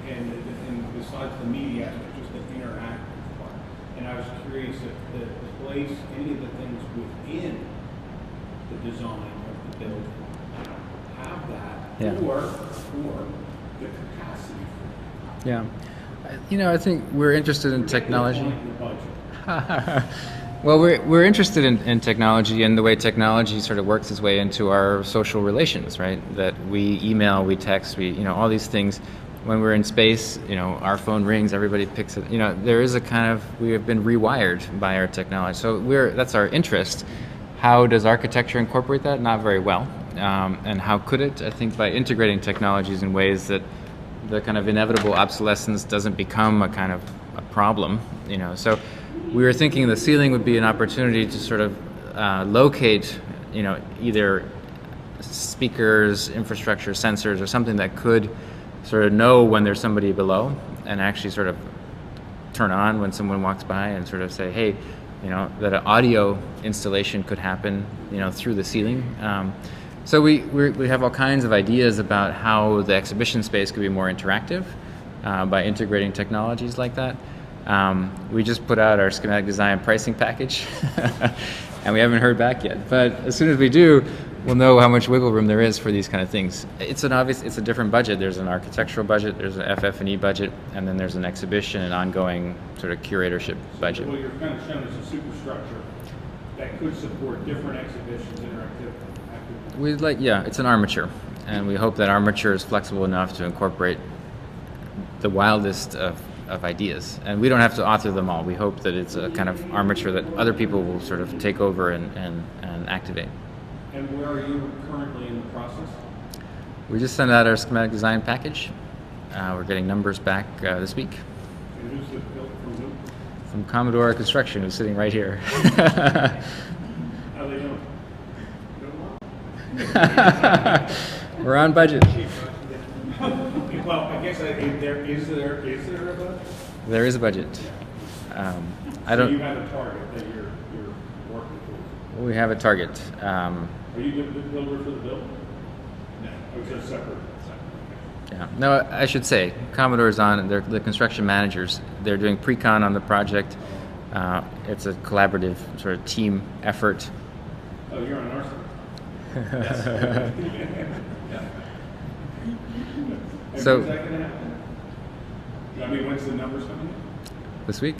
and besides the media aspect, just the interactive part. And I was curious if the place, any of the things within the design of the building have that, or the capacity for Yeah. I think we're interested in technology. Well, we're interested in technology and the way technology sort of works its way into our social relations, right? That we email, we text, all these things. When we're in space, our phone rings, everybody picks it. There is a kind of, we have been rewired by our technology. So that's our interest. How does architecture incorporate that? Not very well. And how could it? I think by integrating technologies in ways that the kind of inevitable obsolescence doesn't become a kind of a problem, So we were thinking the ceiling would be an opportunity to sort of locate, either speakers, infrastructure, sensors, or something that could sort of know when there's somebody below and actually sort of turn on when someone walks by and sort of say, hey, that an audio installation could happen, through the ceiling. So we have all kinds of ideas about how the exhibition space could be more interactive by integrating technologies like that. We just put out our schematic design pricing package, and we haven't heard back yet. But as soon as we do, we'll know how much wiggle room there is for these kind of things. It's a different budget. There's an architectural budget, there's an FF&E budget, and then there's an exhibition and ongoing sort of curatorship budget. Well, you're kind of showing us a superstructure that could support different exhibitions, interactive activities. It's an armature, and we hope that armature is flexible enough to incorporate the wildest of ideas. And we don't have to author them all. We hope that it's a kind of armature that other people will sort of take over and activate. And where are you currently in the process? We just sent out our schematic design package. We're getting numbers back this week. And who's the built from who? From Commodore Construction, who's sitting right here. How they doing? We're on budget. Well, I guess is there a budget? There is a budget. So you have a target that you're working towards. We have a target. Are you the builder for the build? No. Or is that separate? Yeah. No, I should say Commodore's on. They're the construction managers. They're doing pre-con on the project. It's a collaborative sort of team effort. Oh, you're on our side. And So- when's that going to happen? I mean, when's the numbers coming in? This week?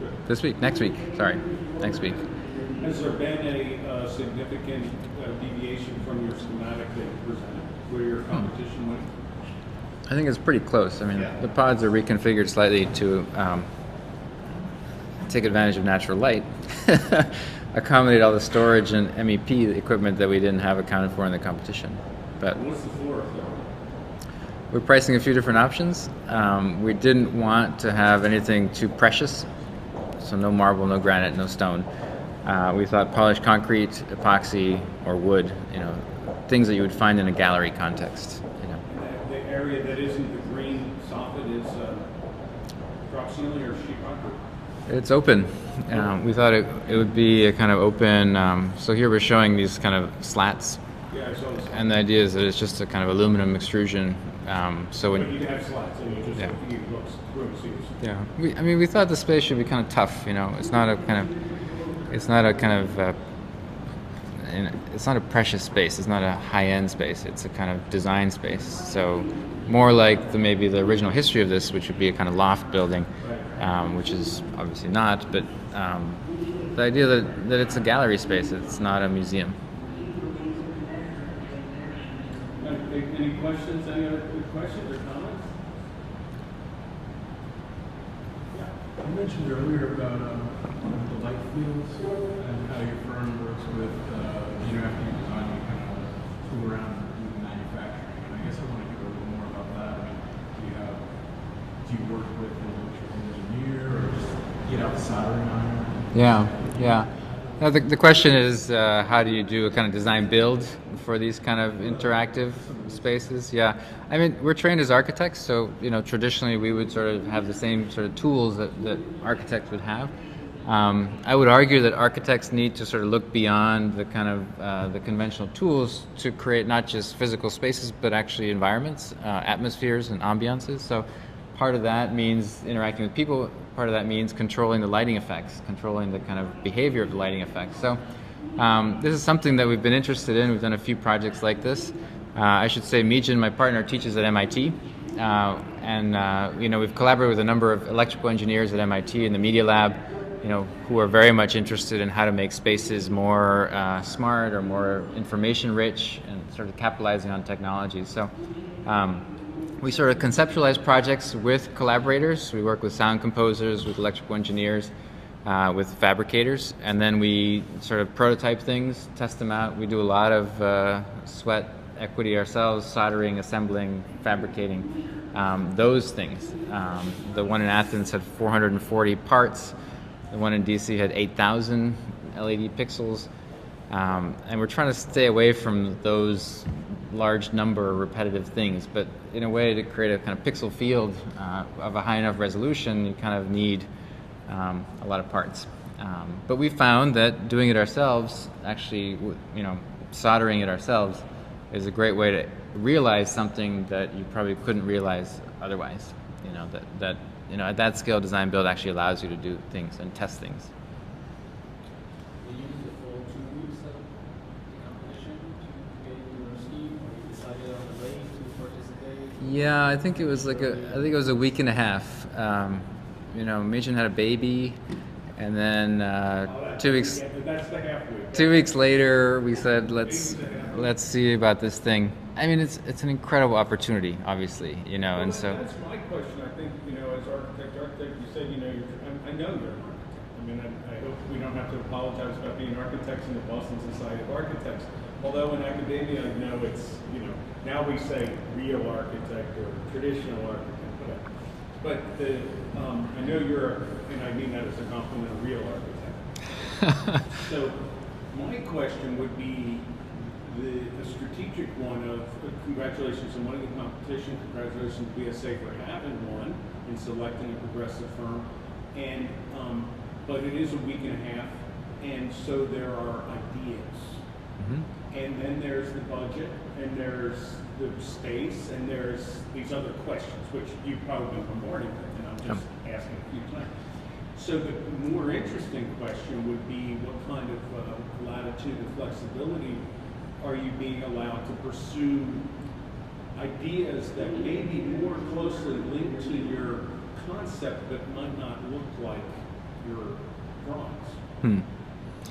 Good. Next week. Sorry, next week. Has there been a significant deviation from your schematic that you presented, where your competition went? I think it's pretty close. I mean, the pods are reconfigured slightly to take advantage of natural light, accommodate all the storage and MEP equipment that we didn't have accounted for in the competition. But What's the floor though? we're pricing a few different options. We didn't want to have anything too precious, so no marble, no granite, no stone. We thought polished concrete, epoxy, or wood, things that you would find in a gallery context. The area that isn't the green soffit is drop ceiling or sheetrock? It's open. We thought it would be a kind of open, so here we're showing these kind of slats, Yeah, I saw this. and the idea is that it's just a kind of aluminum extrusion. So But when you have slats and you just Yeah. you look through and see. we thought the space should be kind of tough. It's not a precious space. It's not a high-end space. It's a kind of design space. So more like maybe the original history of this, which would be a kind of loft building, which is obviously not. But the idea that it's a gallery space. It's not a museum. Any questions? Any other questions or comments? You mentioned earlier about the light fields and how your firm works with, after you design, you kind of fool around with manufacturing. And I guess I want to hear a little more about that. I mean, do you work with an electrical engineer or just get out the soldering iron? Yeah. Now the question is, how do you do a kind of design build for these kind of interactive spaces? Yeah, I mean, we're trained as architects, so traditionally we would sort of have the same sort of tools that architects would have. I would argue that architects need to sort of look beyond the kind of the conventional tools to create not just physical spaces, but actually environments, atmospheres, and ambiances. So part of that means interacting with people. Part of that means controlling the lighting effects, controlling the kind of behavior of the lighting effects. So this is something that we've been interested in. We've done a few projects like this. I should say Mijin, my partner, teaches at MIT. We've collaborated with a number of electrical engineers at MIT in the Media Lab, who are very much interested in how to make spaces more smart or more information rich and sort of capitalizing on technology. So we sort of conceptualize projects with collaborators. We work with sound composers, with electrical engineers, with fabricators, and then we sort of prototype things, test them out. We do a lot of sweat equity ourselves, soldering, assembling, fabricating, those things. The one in Athens had 440 parts. The one in DC had 8,000 LED pixels. And we're trying to stay away from those large number of repetitive things, but in a way to create a kind of pixel field of a high enough resolution, you kind of need a lot of parts. But we found that doing it ourselves, actually, soldering it ourselves, is a great way to realize something that you probably couldn't realize otherwise. That at that scale, design build actually allows you to do things and test things. You used the full 2 weeks of the competition to get your scheme, or you decided on the way to participate? Yeah, I think it was a week and a half. Machen had a baby, and then 2 weeks. That's the half week. 2 weeks later, we said let's see about this thing. I mean, it's an incredible opportunity, obviously, and so. That's my question. I think, as architect, you said, I know you're an architect. I mean, I hope we don't have to apologize about being architects in the Boston Society of Architects. Although in academia, I know it's, now we say real architect or traditional architect. But I know you're, and I mean that as a compliment, a real architect. So my question would be a strategic one of congratulations on winning the competition, congratulations to BSA for having won and selecting a progressive firm, and but it is a week and a half, and so there are ideas, and then there's the budget, and there's the space, and there's these other questions which you've probably been bombarding with, and I'm just asking a few times. So the more interesting question would be what kind of latitude and flexibility are you being allowed to pursue ideas that may be more closely linked to your concept but might not look like your drawings?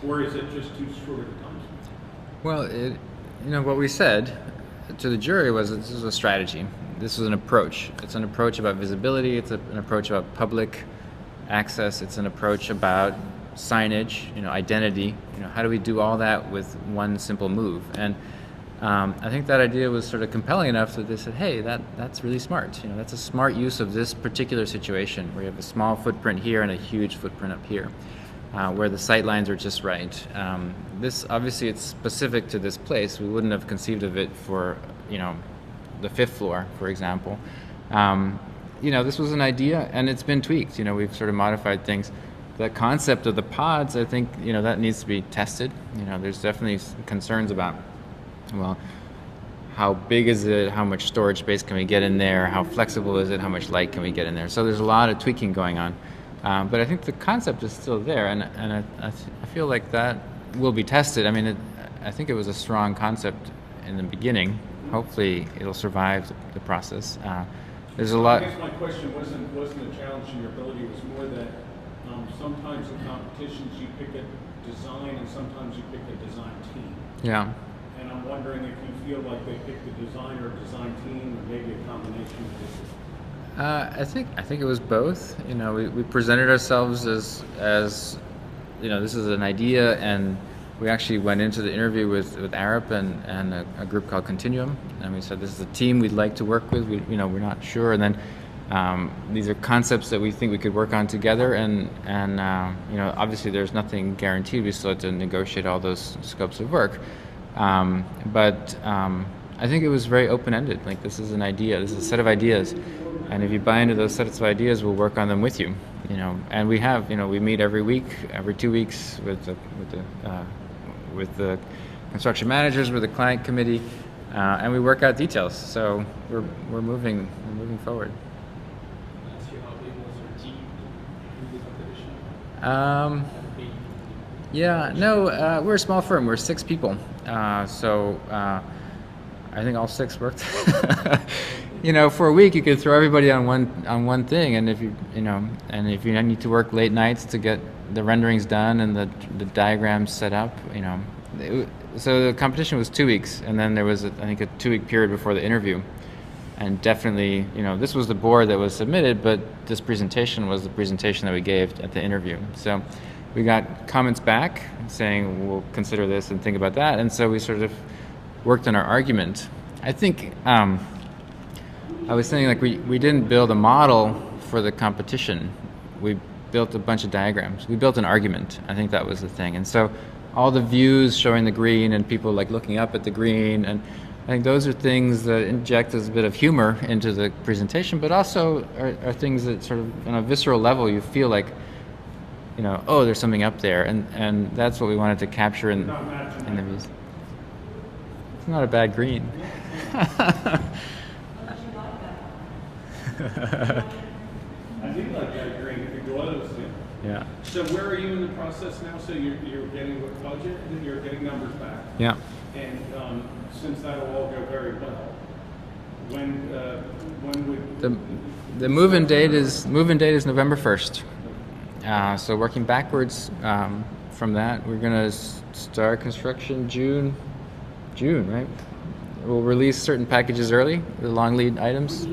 Or is it just too short a time span? Well, what we said to the jury was that this is a strategy. This is an approach. It's an approach about visibility. It's an approach about public access. It's an approach about signage, identity. How do we do all that with one simple move? And I think that idea was sort of compelling enough that they said, hey, that's really smart. That's a smart use of this particular situation where you have a small footprint here and a huge footprint up here, where the sight lines are just right. This, obviously, it's specific to this place. We wouldn't have conceived of it for, the 5th floor, for example. This was an idea, and it's been tweaked. We've sort of modified things. The concept of the pods, I think, that needs to be tested. There's definitely concerns about, well, how big is it? How much storage space can we get in there? How flexible is it? How much light can we get in there? So there's a lot of tweaking going on. But I think the concept is still there, and I feel like that will be tested. I mean, I think it was a strong concept in the beginning. Hopefully, it'll survive the process. There's a lot. I guess my question wasn't a challenge to your ability. It was more that sometimes in competitions you pick a design and sometimes you pick a design team. Yeah. And I'm wondering if you feel like they picked a design or a design team, or maybe a combination of this. I think it was both. We presented ourselves as this is an idea, and we actually went into the interview with Arup and a group called Continuum, and we said this is a team we'd like to work with. We're not sure, and then these are concepts that we think we could work on together, and obviously there's nothing guaranteed. We still have to negotiate all those scopes of work, but I think it was very open-ended. Like, this is an idea, this is a set of ideas, and if you buy into those sets of ideas, we'll work on them with you. And we have, we meet every week, every 2 weeks with the construction managers, with the client committee, and we work out details. So we're moving forward. Ask you how big was your team in the competition? Yeah, no, we're a small firm. We're 6 people. So I think all 6 worked. For a week you could throw everybody on one thing, and if you need to work late nights to get the renderings done and the diagrams set up, so the competition was 2 weeks, and then there was I think a 2-week period before the interview. And definitely, this was the board that was submitted, but this presentation was the presentation that we gave at the interview. So we got comments back saying we'll consider this and think about that, and so we sort of worked on our argument. I think I was saying, like, we didn't build a model for the competition. We built a bunch of diagrams. We built an argument. I think that was the thing. And so all the views showing the green and people like looking up at the green, and I think those are things that inject a bit of humor into the presentation, but also are things that sort of, on a visceral level, you feel like, you know, oh, there's something up there, and that's what we wanted to capture in the views. It's not a bad green. I do like that green, if it glows. Yeah. So where are you in the process now? So you're getting what budget, and you're getting numbers back. Yeah. And since that'll all go very well, when would The move-in date is November 1st. So working backwards from that, we're gonna start construction June, right? We'll release certain packages early, the long lead items.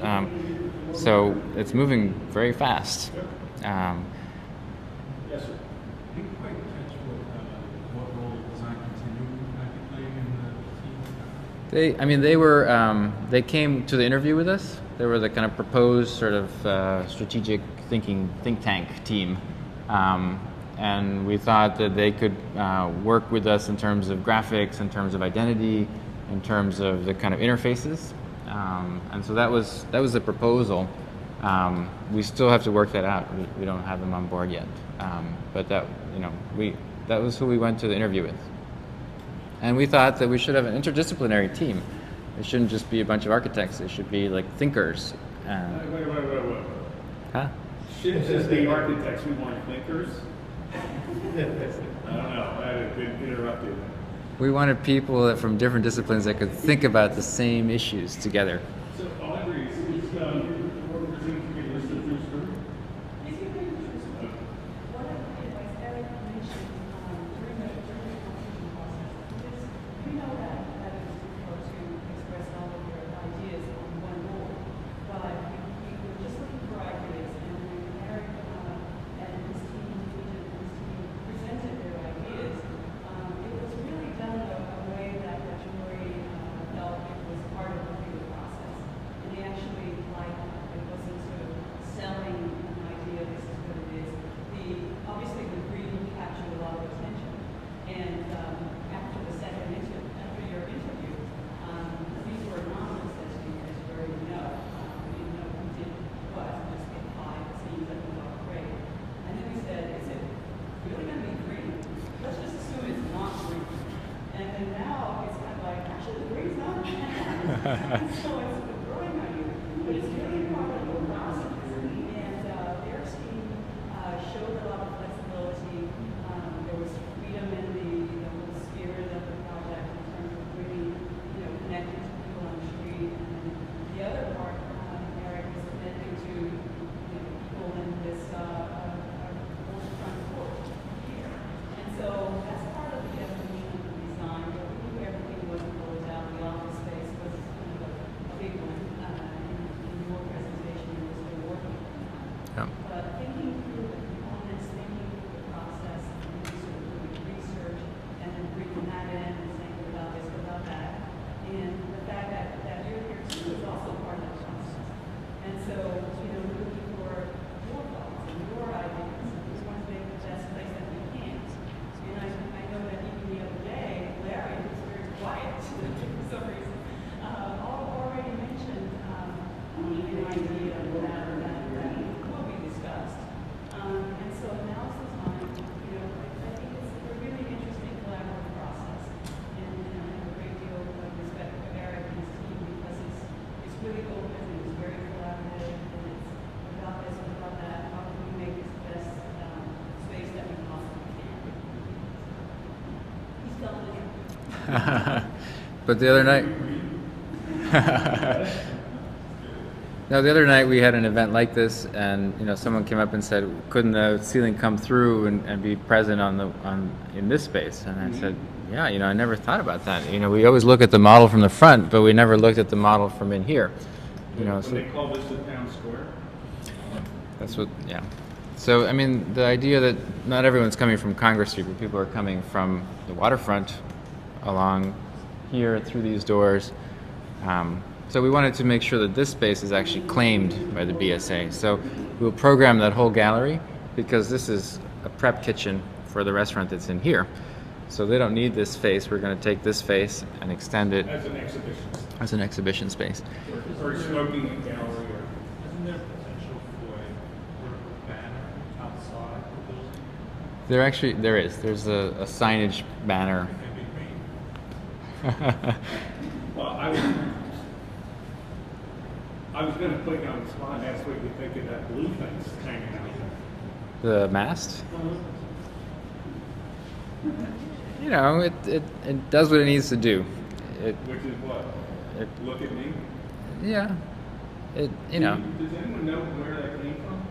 So it's moving very fast. Yes, sir. I didn't quite catch what role design continuum might be playing in the team. They came to the interview with us. They were the kind of proposed sort of strategic thinking think tank team. And we thought that they could work with us in terms of graphics, in terms of identity, in terms of the kind of interfaces. And so that was the proposal. We still have to work that out. We don't have them on board yet. But that was who we went to the interview with. And we thought that we should have an interdisciplinary team. It shouldn't just be a bunch of architects. It should be like thinkers. Wait. Huh? Shouldn't just be architects, we want thinkers? I don't know, I didn't interrupt you. We wanted people that from different disciplines that could think about the same issues together. So Audrey, is what we're doing to get listed through school? One of the advice Eric mentioned during the consultation process, because we know that it's difficult to express all of your ideas on one board, but we were just looking for ideas, and when Eric and his team presented their ideas, it was really done a way that Jory felt it was part of the bigger process. And he actually liked it wasn't sort of selling an idea, this is what it is. Obviously the green captured a lot of attention. And after your interview, these were anonymous as you already know. We didn't know who did what, just get 5 scenes that we thought great. And then we said, is it really going to be green? Let's just assume it's not green. And then now it's kind of like, actually the green's not bad. So it's growing on you. But it's really part of the process. And their team showed a lot of flexibility. There was freedom in the whole spirit of the project in terms of really, connecting to people on the street. And then the other part, Eric was connecting to people in this front court here. And so that's part of the evolution of the design. But we knew everything wasn't rolled out. The office space was kind of a big one in your presentation. You were still working on that. Yeah. But thinking through the components, thinking through the process, and then sort of doing research, and then bringing that in and saying, what about this, what about that? And the fact that you're here too is also part of the process. And so, looking for your thoughts and your ideas, and we want to make the best place that we can. And I know that even the other day, Larry was very quiet for some reason. Already mentioned an idea that will be discussed. And so now's the time, I think it's a really interesting collaborative process. And I have a great deal of respect for Eric and his team because it's really open and it's very collaborative and it's about this, about that, how can we make this the best space that we possibly can. He's telling the truth. But the other night, no, the other night we had an event like this, and someone came up and said, "Couldn't the ceiling come through and be present in this space?" And I said, "Yeah, I never thought about that. We always look at the model from the front, but we never looked at the model from in here. When So they call this a town square? that's what, yeah. So the idea that not everyone's coming from Congress Street, but people are coming from the waterfront along here through these doors. So we wanted to make sure that this space is actually claimed by the BSA. So we'll program that whole gallery because this is a prep kitchen for the restaurant that's in here. So they don't need this face. We're going to take this face and extend it As an exhibition. as an exhibition space. Or a smoking gallery or. Isn't there potential for a vertical banner outside the building? There is. There's a signage banner. It'd be great. Well, I was gonna put you on the spot and ask what you think of that blue thing hanging out The mast. You know, it does what it needs to do. It, there, which is what? it Look at me. yeah. It you know. Does anyone know where that came from?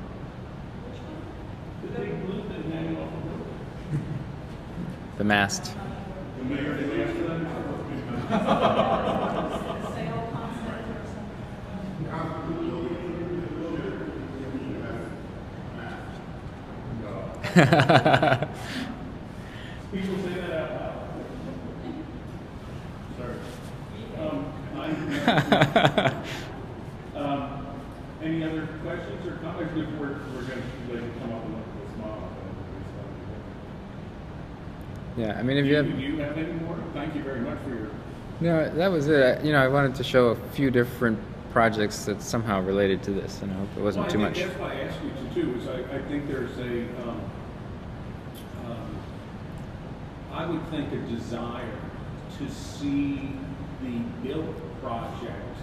The big blue thing hanging off the roof. The mast. The mayor did ask for that. Sale concept or something. People say that out loud. Sorry. Any other questions or comments before we're going to let you come up with this model? Yeah, I mean, if Do you have you have any more? Thank you very much for your. no, that was it. You know, I wanted to show a few different projects that somehow related to this, and I hope it wasn't too much. That's why I asked you to too. Is I think there's a. I would think a desire to see the built project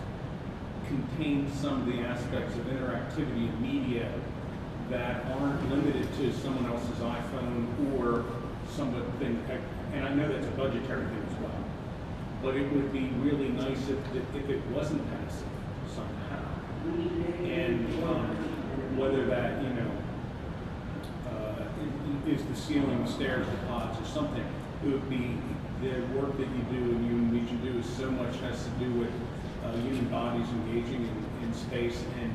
contain some of the aspects of interactivity and media that aren't limited to someone else's iPhone or something. And I know that's a budgetary thing as well. But it would be really nice if it wasn't passive somehow. And whether that, is the ceiling, stairs, the pods, or something. It would be the work that you do and you do is so much has to do with human bodies engaging in space and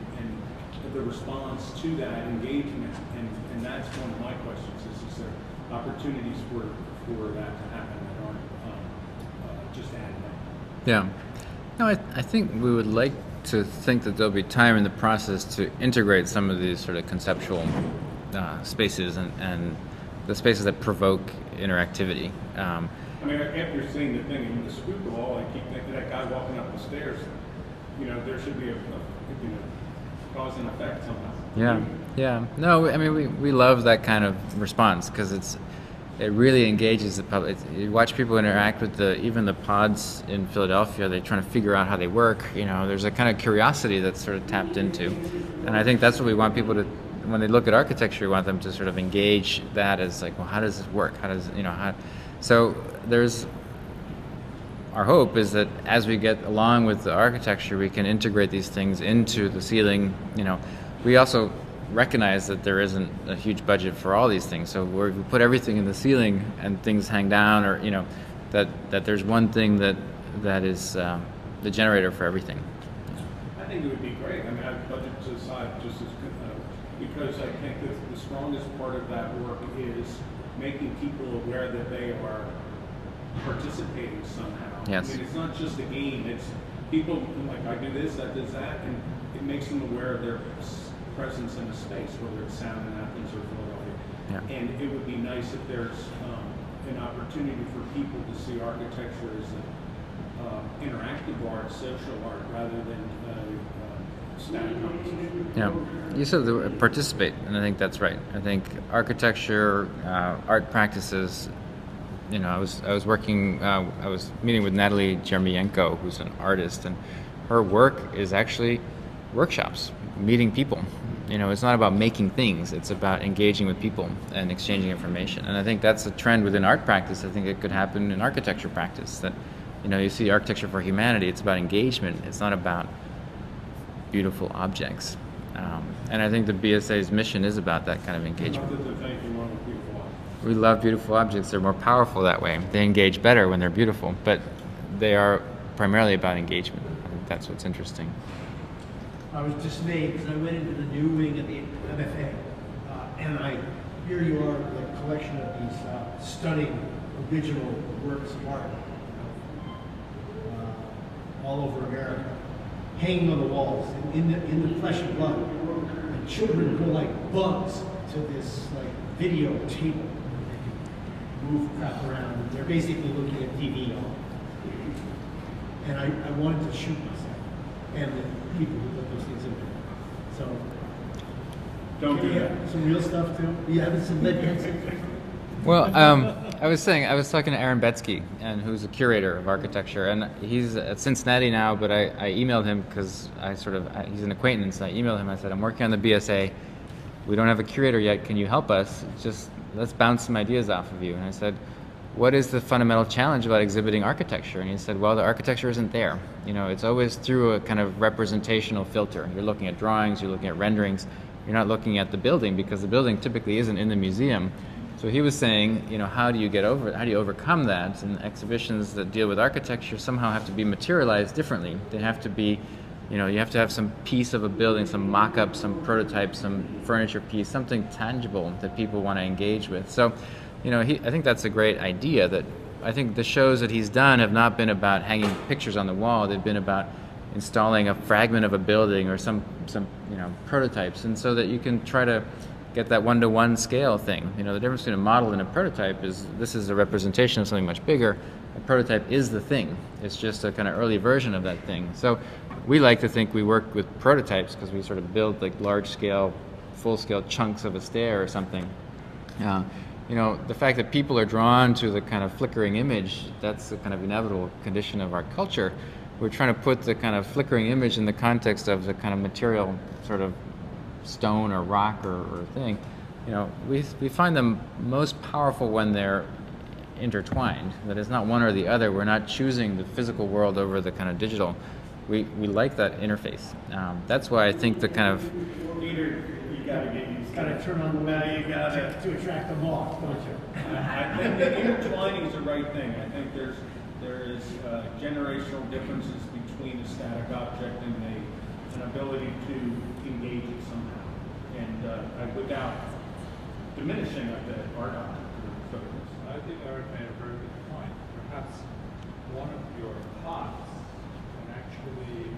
the response to that engagement. And that's one of my questions is there opportunities for that to happen that aren't just added up? Yeah. No, I think we would like to think that there'll be time in the process to integrate some of these sort of conceptual spaces and the spaces that provoke interactivity. I mean, after seeing the thing in the scoop of all, I keep thinking that guy walking up the stairs, there should be a cause and effect somehow. Yeah. No, I mean, we love that kind of response because it really engages the public. You watch people interact with even the pods in Philadelphia. They're trying to figure out how they work. There's a kind of curiosity that's sort of tapped into, and I think that's what we want people to. When they look at architecture, we want them to sort of engage that as like, well, how does this work? How does how? So there's our hope is that as we get along with the architecture, we can integrate these things into the ceiling. We also recognize that there isn't a huge budget for all these things. So we put everything in the ceiling and things hang down, or that there's one thing that is the generator for everything. I think it would be great. I mean, I've budgeted aside just as because I think that the strongest part of that work is making people aware that they are participating somehow. Yes. I mean, it's not just a game. It's people like I do this, that does that, and it makes them aware of their presence in a space, whether it's sound in Athens or Philadelphia. Yeah. And it would be nice if there's an opportunity for people to see architecture as an interactive art, social art, rather than static composition. Yeah, you said participate, and I think that's right. I think architecture, art practices. I was working. I was meeting with Natalie Jeremienko, who's an artist, and her work is actually workshops, meeting people. It's not about making things; it's about engaging with people and exchanging information. And I think that's a trend within art practice. I think it could happen in architecture practice. That you see architecture for humanity. It's about engagement. It's not about beautiful objects. And I think the BSA's mission is about that kind of engagement. Not that there's anything wrong with beautiful art. We love beautiful objects. They're more powerful that way. They engage better when they're beautiful, but they are primarily about engagement. I think that's what's interesting. I was dismayed because I went into the new wing of the MFA, and here you are with a collection of these stunning original works of art all over America, hanging on the walls in the flesh and blood. And children go like bugs to this like video table. move crap around. They're basically looking at TV all. And I wanted to shoot myself and the people who put those things in there. So, Don't can do we that. have some real stuff too? You haven't some lead pencils? Well, I was talking to Aaron Betsky, and who's a curator of architecture, and he's at Cincinnati now. But I emailed him because he's an acquaintance. I emailed him. I said, I'm working on the BSA. We don't have a curator yet. Can you help us? Just let's bounce some ideas off of you. And I said, what is the fundamental challenge about exhibiting architecture? And he said, well, the architecture isn't there. You know, it's always through a kind of representational filter. You're looking at drawings, you're looking at renderings. You're not looking at the building because the building typically isn't in the museum. So he was saying, you know, how do you overcome that? And exhibitions that deal with architecture somehow have to be materialized differently. They have to be, you know, you have to have some piece of a building, some mock-up, some prototype, some furniture piece, something tangible that people want to engage with. So, you know, I think that's a great idea. That I think the shows that he's done have not been about hanging pictures on the wall. They've been about installing a fragment of a building or some you know, prototypes, and so that you can try to get that one-to-one scale thing. You know, the difference between a model and a prototype is this is a representation of something much bigger. A prototype is the thing. It's just a kind of early version of that thing. So we like to think we work with prototypes because we sort of build like large-scale, full-scale chunks of a stair or something. You know, the fact that people are drawn to the kind of flickering image, that's the kind of inevitable condition of our culture. We're trying to put the kind of flickering image in the context of the kind of material sort of stone or rock or thing. You know, we find them most powerful when they're intertwined. That it's not one or the other. We're not choosing the physical world over the kind of digital. We like that interface. That's why I think the kind of Peter, you gotta Turn on the Now light you gotta. to attract them all, don't you? I think that intertwining is the right thing. I think there is generational differences between a static object and an ability to engage it somehow. And without diminishing the art object. I think Eric made a very good point. Perhaps one of your pots can actually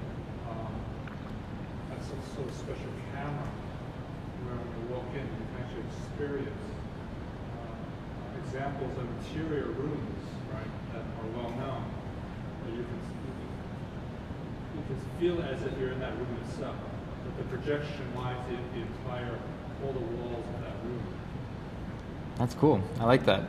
have some sort of special camera where when you walk in, you can actually experience examples of interior rooms, right, that are well known. Where you can feel as if you're in that room itself. But the projection lies in all the walls of that room. That's cool. I like that.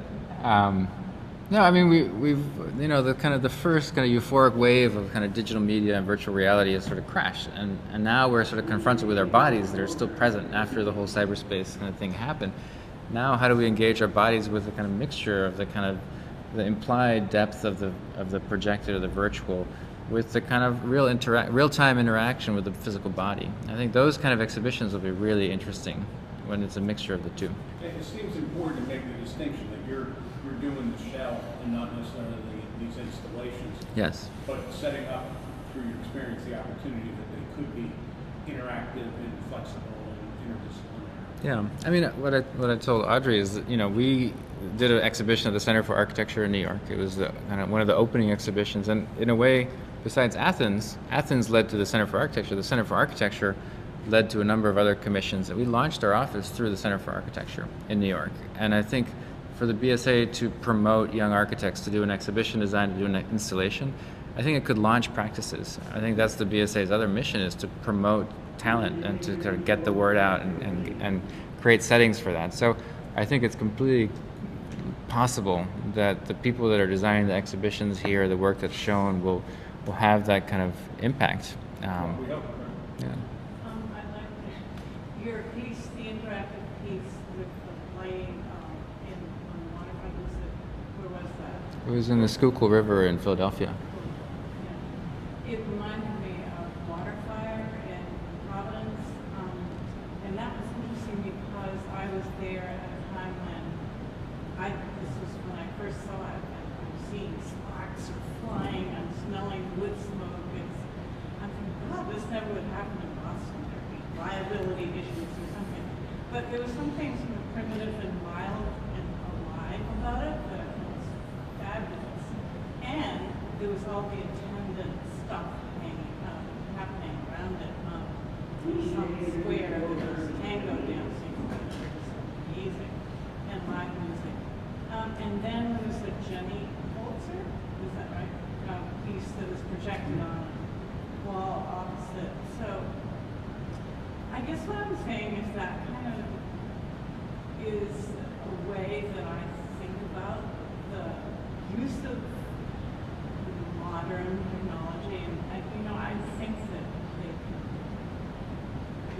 No, I mean we've you know, the first kind of euphoric wave of kind of digital media and virtual reality has sort of crashed, and now we're sort of confronted with our bodies that are still present after the whole cyberspace kind of thing happened. Now, how do we engage our bodies with the kind of mixture of the kind of the implied depth of the projected or the virtual, with the kind of real-time interaction with the physical body? I think those kind of exhibitions will be really interesting when it's a mixture of the two. It seems important to make the distinction that you're doing the shell and not necessarily these installations. Yes. But setting up through your experience the opportunity that they could be interactive and flexible and interdisciplinary. Yeah, I mean, what I told Audrey is that, you know, we did an exhibition at the Center for Architecture in New York. It was kind of one of the opening exhibitions, and in a way, besides Athens led to the Center for Architecture. The Center for Architecture led to a number of other commissions, and we launched our office through the Center for Architecture in New York. And I think for the BSA to promote young architects, to do an exhibition design, to do an installation, I think it could launch practices. I think that's the BSA's other mission, is to promote talent and to kind of get the word out and create settings for that. So I think it's completely possible that the people that are designing the exhibitions here, the work that's shown, will have that kind of impact. We hope. Yeah. I'd like to, your piece, the interactive piece with the lighting on the waterfront, where was that? It was in the Schuylkill River in Philadelphia. Yeah. It reminded me of Waterfire in Providence, and that was interesting because I was there at a time when this was when I first saw it, and I'm seeing sparks are flying, I'm smelling wood smoke. I'm thinking, God, this never would happen in Boston. There'd be liability issues or something. But there was something sort of primitive and wild and alive about it that was fabulous. And there was all the attendant stuff happening around it. Some square, there was tango dancing, which was amazing, and live music. And then it Jenny Holzer? Is that right? Piece that was projected on a wall opposite. So I guess what I'm saying is that kind of is a way that I think about the use of modern technology, and I think that they can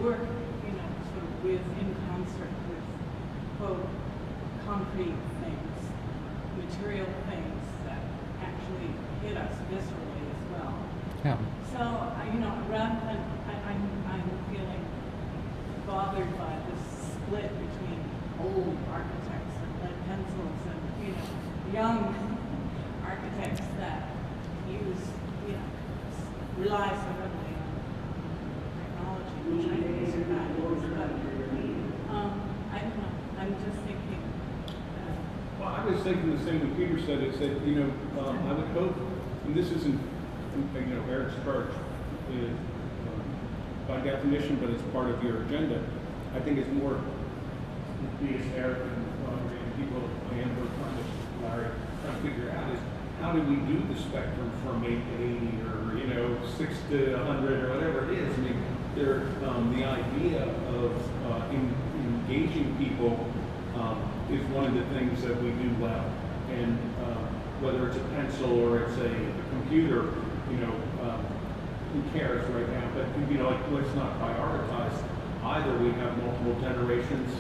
work, sort of in concert with quote concrete things, material things that actually hit us viscerally as well. Yeah. So rather than I'm feeling bothered by this split between old architects and lead pencils and young architects that rely so heavily on technology, which I think is fabulous. But I don't know. I'm just thinking. Well, I was thinking the same when Peter said it. Said I would hope, and this isn't Eric's charge by definition, but it's part of your agenda. I think it's more as Eric and Andre and people and Larry trying to figure out is how do we do the spectrum from 8 to 80 or 6 to 100 or whatever it is. I mean, the idea of engaging people is one of the things that we do well, and whether it's a pencil or it's a computer, who cares right now? But let's not prioritize either. We have multiple generations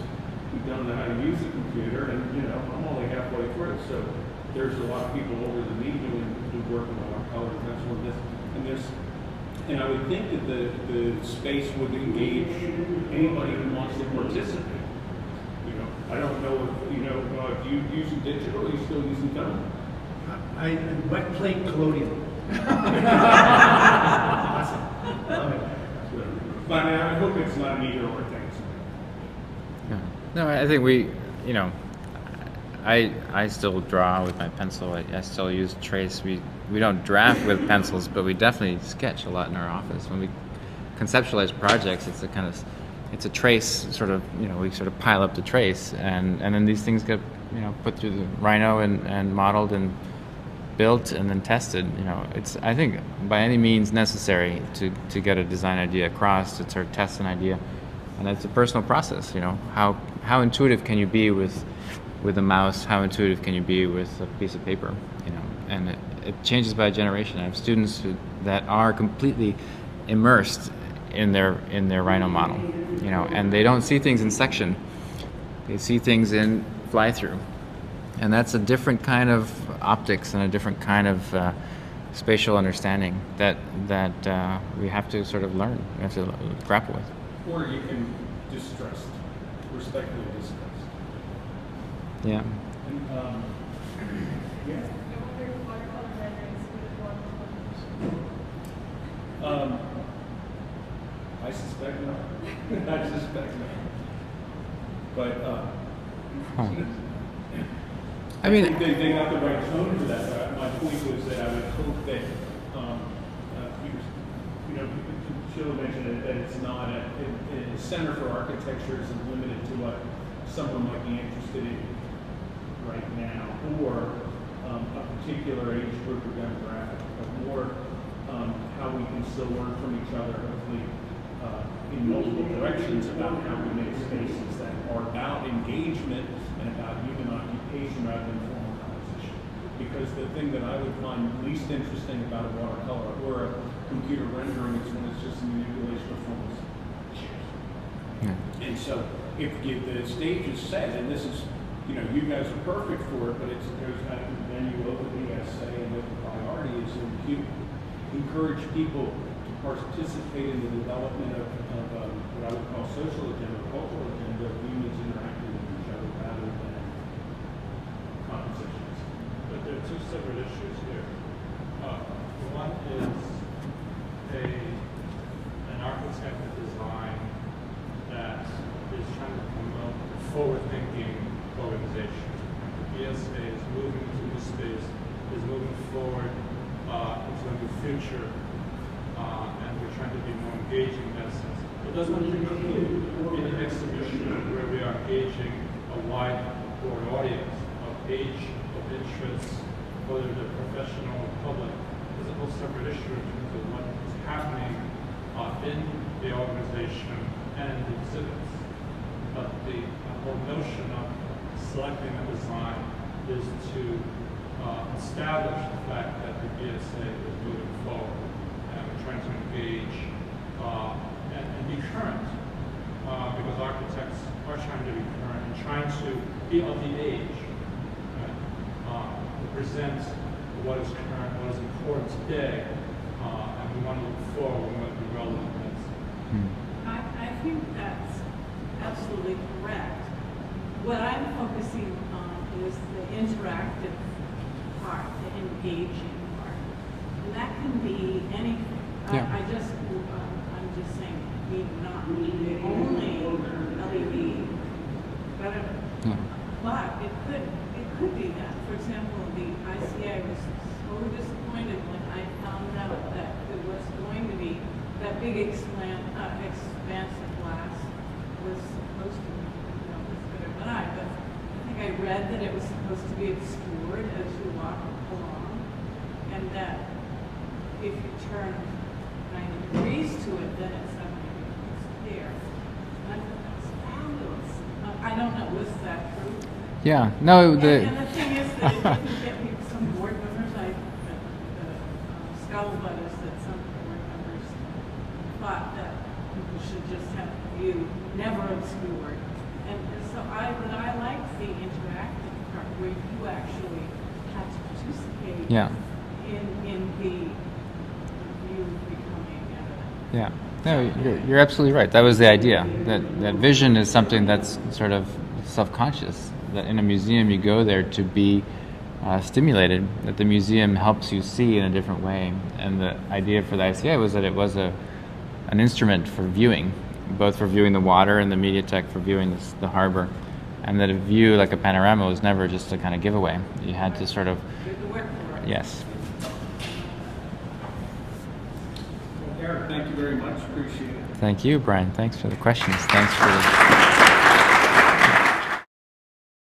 who don't know how to use a computer, and I'm only halfway through, so there's a lot of people older than me who work in watercolor and that's one of this, and I would think that the space would engage anybody who wants to participate. I don't know if you using digital, or you still using film? I wet plate colonial. Awesome. Love it. But I hope it's not an either or thing. No, I think I still draw with my pencil. I still use trace. We don't draft with pencils, but we definitely sketch a lot in our office. When we conceptualize projects, it's a trace sort of, we sort of pile up the trace, and then these things get put through the Rhino and modeled and built and then tested. It's, I think, by any means necessary to get a design idea across, to sort of test an idea, and it's a personal process. How intuitive can you be with a mouse? How intuitive can you be with a piece of paper? And it changes by generation. I have students that are completely immersed in their Rhino model, and they don't see things in section. They see things in fly-through, and that's a different kind of optics and a different kind of spatial understanding that we have to sort of learn. We have to grapple with. Or you can respectfully distrust. Yeah. And, yeah. I suspect not. I suspect not. But I mean, they got the right tone for that. My point was that I would hope that Sheila mentioned that it's not a Center for Architecture isn't limited to what someone might be interested in right now, or a particular age group or demographic, but more how we can still learn from each other, hopefully in multiple directions about how we make spaces that are about engagement and about human occupation rather than formal composition. Because the thing that I would find least interesting about a watercolor or a computer rendering is when it's just a manipulation of forms. And so if the stage is set, and this is, you guys are perfect for it, but then you open the essay and what the priority is, and you encourage people to participate in the development of what I would call social agenda, cultural agenda, of humans interacting with each other rather than compositions. But there are two separate issues here. One is an architecture design that is trying to promote a forward-thinking organization. The BSA is moving to new space, is moving forward into a new future, and we're trying to be more engaging in that sense. It doesn't include in an exhibition where we are engaging a wide broad audience of age, of interests, whether they're professional or public, is a whole separate issue in terms of what is happening in the organization and the exhibits. But the whole notion of selecting a design is to establish the fact that the BSA is moving forward and trying to engage and be current, because architects are trying to be current and trying to be of the age, right? To present what is current, what is important today, and we want to look forward, we want to be relevant. I think that's absolutely correct. What I'm focusing on is the interactive part, the engaging part. And that can be anything. Yeah. I'm just saying, not only LED, but it could be that. For example, the ICA was so disappointed when I found out that there was going to be that big expansive glass was supposed to be, was better than but I think I read that it was supposed to be obscured as you walk along, and that if you turn 90 degrees to it, then it suddenly becomes clear. And I thought that was fabulous. I don't know, was that true? Yeah. No. And the thing is that if you get some board members, scuttlebutt is that some board members thought that people should just have the view never obscured. And so I like the interactive part where you actually have to participate Yeah. in the view becoming evident. Yeah. No, you're absolutely right. That was the idea. That vision is something that's sort of self-conscious. That in a museum you go there to be stimulated. That the museum helps you see in a different way. And the idea for the ICA was that it was an instrument for viewing, both for viewing the water and the Mediatek for viewing the harbor. And that a view like a panorama was never just a kind of giveaway. You had to sort of, yes. Eric, thank you very much. Appreciate it. Thank you, Brian. Thanks for the questions. Thanks for the